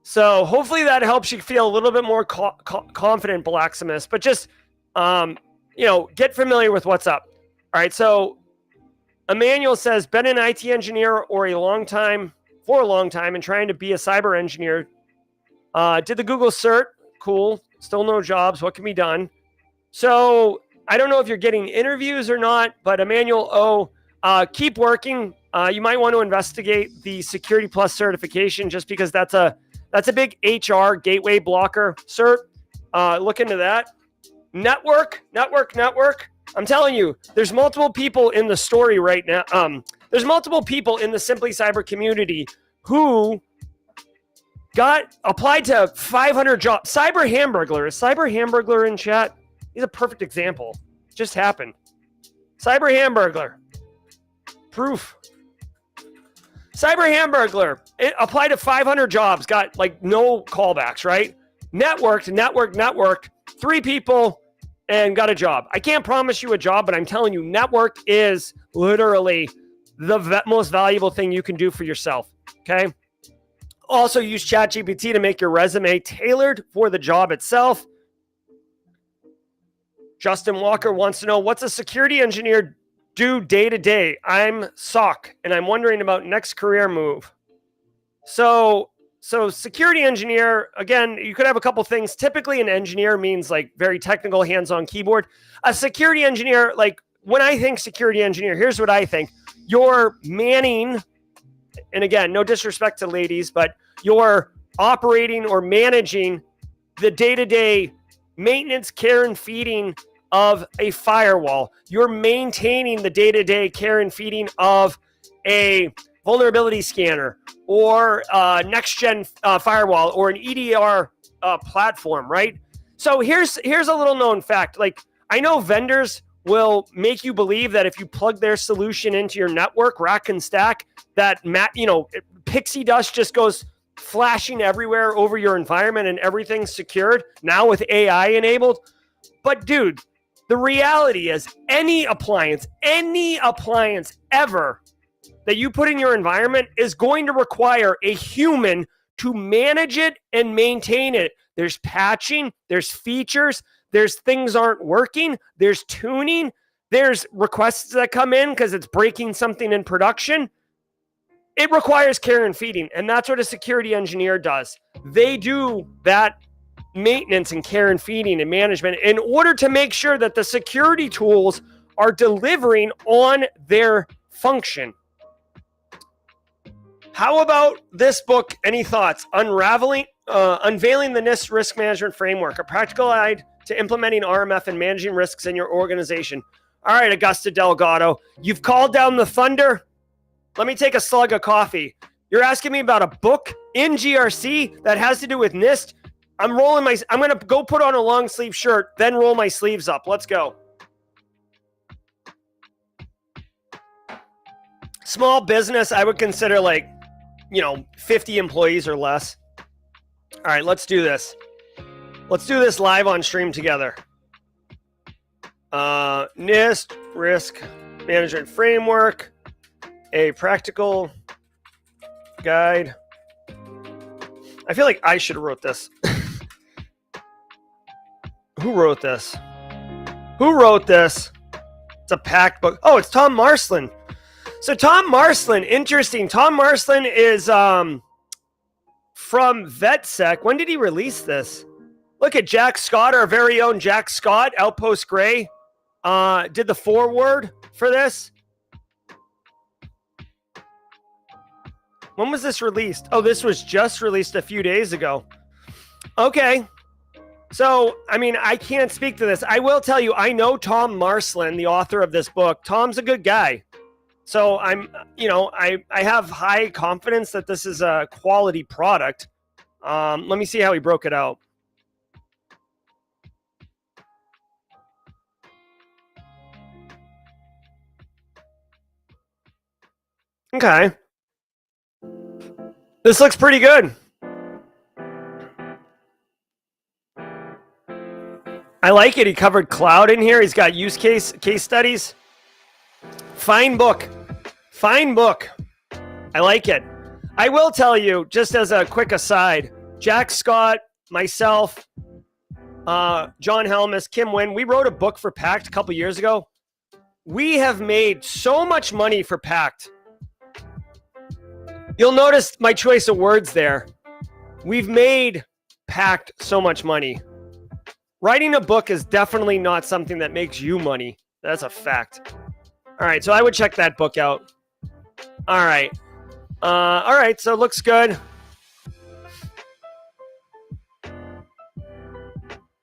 So hopefully that helps you feel a little bit more confident, Blacksmith. But just, get familiar with what's up. All right, so Emmanuel says, been an IT engineer for a long time and trying to be a cyber engineer. Did the Google cert. Cool. Still no jobs. What can be done? So I don't know if you're getting interviews or not, but Emmanuel keep working. You might want to investigate the Security Plus certification just because that's a big HR gateway blocker cert. Look into that. Network. I'm telling you, there's multiple people in the story right now. There's multiple people in the Simply Cyber community who applied to 500 jobs. Cyber Hamburglar. Is Cyber Hamburglar in chat? He's a perfect example. Just happened. Cyber Hamburglar. Proof. Cyber Hamburglar. It applied to 500 jobs. Got like no callbacks, right? Networked. 3 people and got a job. I can't promise you a job, but I'm telling you, network is literally the most valuable thing you can do for yourself. Okay. Also use ChatGPT to make your resume tailored for the job itself. Justin Walker wants to know, what's a security engineer do day to day? I'm SOC and I'm wondering about next career move. So security engineer, again, you could have a couple things. Typically an engineer means like very technical, hands-on keyboard. A security engineer, like when I think security engineer, here's what I think. You're manning, and again, no disrespect to ladies, but you're operating or managing the day-to-day maintenance, care, and feeding of a firewall. You're maintaining the day-to-day care and feeding of a vulnerability scanner or next-gen firewall or an EDR platform, right? So here's a little known fact. Like, I know vendors will make you believe that if you plug their solution into your network, rack and stack, that pixie dust just goes flashing everywhere over your environment and everything's secured now with AI enabled. But dude, the reality is any appliance ever that you put in your environment is going to require a human to manage it and maintain it. There's patching, there's features, there's things aren't working, there's tuning, there's requests that come in because it's breaking something in production. It requires care and feeding, and that's what a security engineer does. They do that maintenance and care and feeding and management in order to make sure that the security tools are delivering on their function. How about this book? Any thoughts? Unveiling the NIST Risk Management Framework, a practical guide to implementing RMF and managing risks in your organization. All right, Augusta Delgado, you've called down the thunder. Let me take a slug of coffee. You're asking me about a book in GRC that has to do with NIST. I'm going to go put on a long sleeve shirt, then roll my sleeves up. Let's go. Small business, I would consider 50 employees or less. All right, let's do this. Let's do this live on stream together. NIST Risk Management Framework, a practical guide. I feel like I should have wrote this. Who wrote this? It's a packed book. Oh, it's Tom Marsland. So Tom Marsland, interesting. Tom Marsland is from VetSec. When did he release this? Look at Jack Scott, our very own Jack Scott, Outpost Gray, did the foreword for this. When was this released? Oh, this was just released a few days ago. Okay. So, I mean, I can't speak to this. I will tell you, I know Tom Marslin, the author of this book. Tom's a good guy. So I have high confidence that this is a quality product. Let me see how he broke it out. Okay. This looks pretty good. I like it. He covered cloud in here. He's got use case studies. Fine book. Fine book. I like it. I will tell you, just as a quick aside, Jack Scott, myself, John Helmus, Kim Wynn, we wrote a book for Pact a couple years ago. We have made so much money for Pact. You'll notice my choice of words there. We've made Pact so much money. Writing a book is definitely not something that makes you money. That's a fact. All right, so I would check that book out. All right. All right, so it looks good.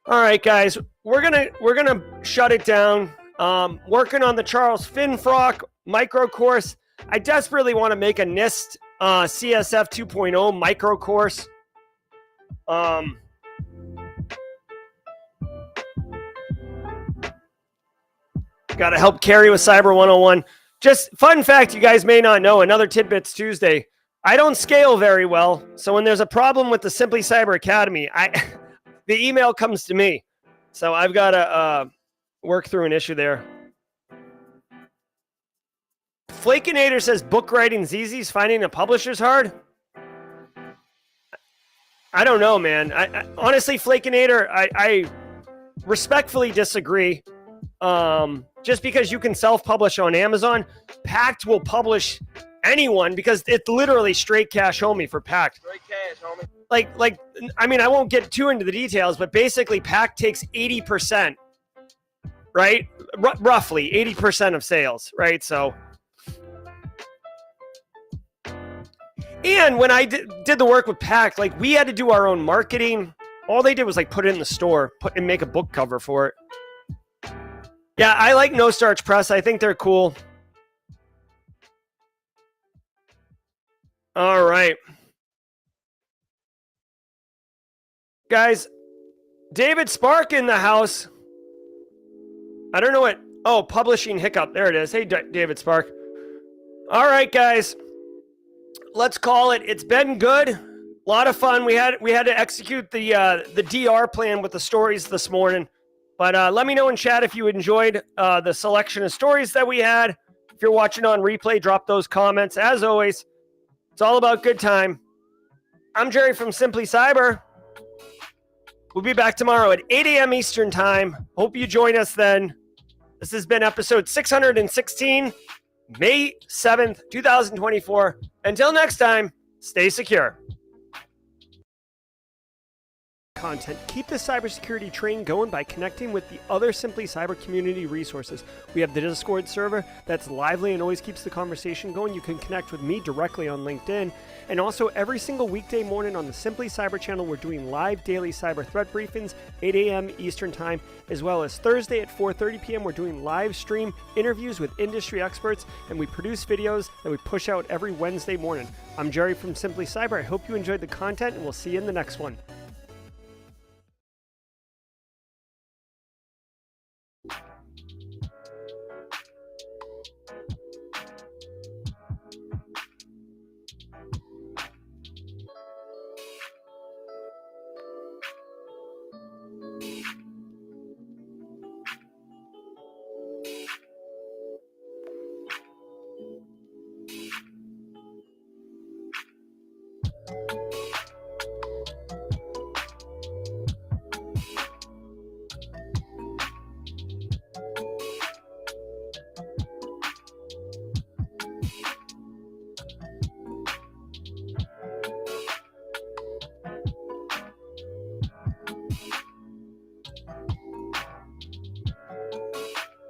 All right, guys, we're gonna shut it down. Working on the Charles Finfrock micro course. I desperately want to make a NIST CSF 2.0 micro course. Got to help Carrie with Cyber 101. Just fun fact you guys may not know, another Tidbits Tuesday. I don't scale very well, so when there's a problem with the Simply Cyber Academy, the email comes to me. So I've got to work through an issue there. Flakinator says book writing's easy, finding a publisher's hard. I don't know, man. I honestly, Flakinator, I respectfully disagree. Just because you can self-publish on Amazon, Pact will publish anyone because it's literally straight cash homie for Pact. Straight cash, homie. Like, I mean, I won't get too into the details, but basically Pact takes 80%, right? Roughly 80% of sales, right? So, and when I did the work with Pact, like we had to do our own marketing. All they did was like put it in the store, and make a book cover for it. Yeah, I like No Starch Press. I think they're cool. All right. Guys, David Spark in the house. I don't know what. Oh, publishing hiccup. There it is. Hey, David Spark. All right, guys. Let's call it. It's been good. A lot of fun. We had to execute the DR plan with the stories this morning. But let me know in chat if you enjoyed the selection of stories that we had. If you're watching on replay, drop those comments. As always, it's all about good time. I'm Jerry from Simply Cyber. We'll be back tomorrow at 8 a.m. Eastern Time. Hope you join us then. This has been episode 616, May 7th, 2024. Until next time, stay secure. Content. Keep the cybersecurity train going by connecting with the other Simply Cyber community resources. We have the Discord server that's lively and always keeps the conversation going. You can connect with me directly on LinkedIn. And also every single weekday morning on the Simply Cyber channel, we're doing live daily cyber threat briefings, 8 a.m. Eastern Time, as well as Thursday at 4:30 p.m. We're doing live stream interviews with industry experts, and we produce videos that we push out every Wednesday morning. I'm Jerry from Simply Cyber. I hope you enjoyed the content, and we'll see you in the next one.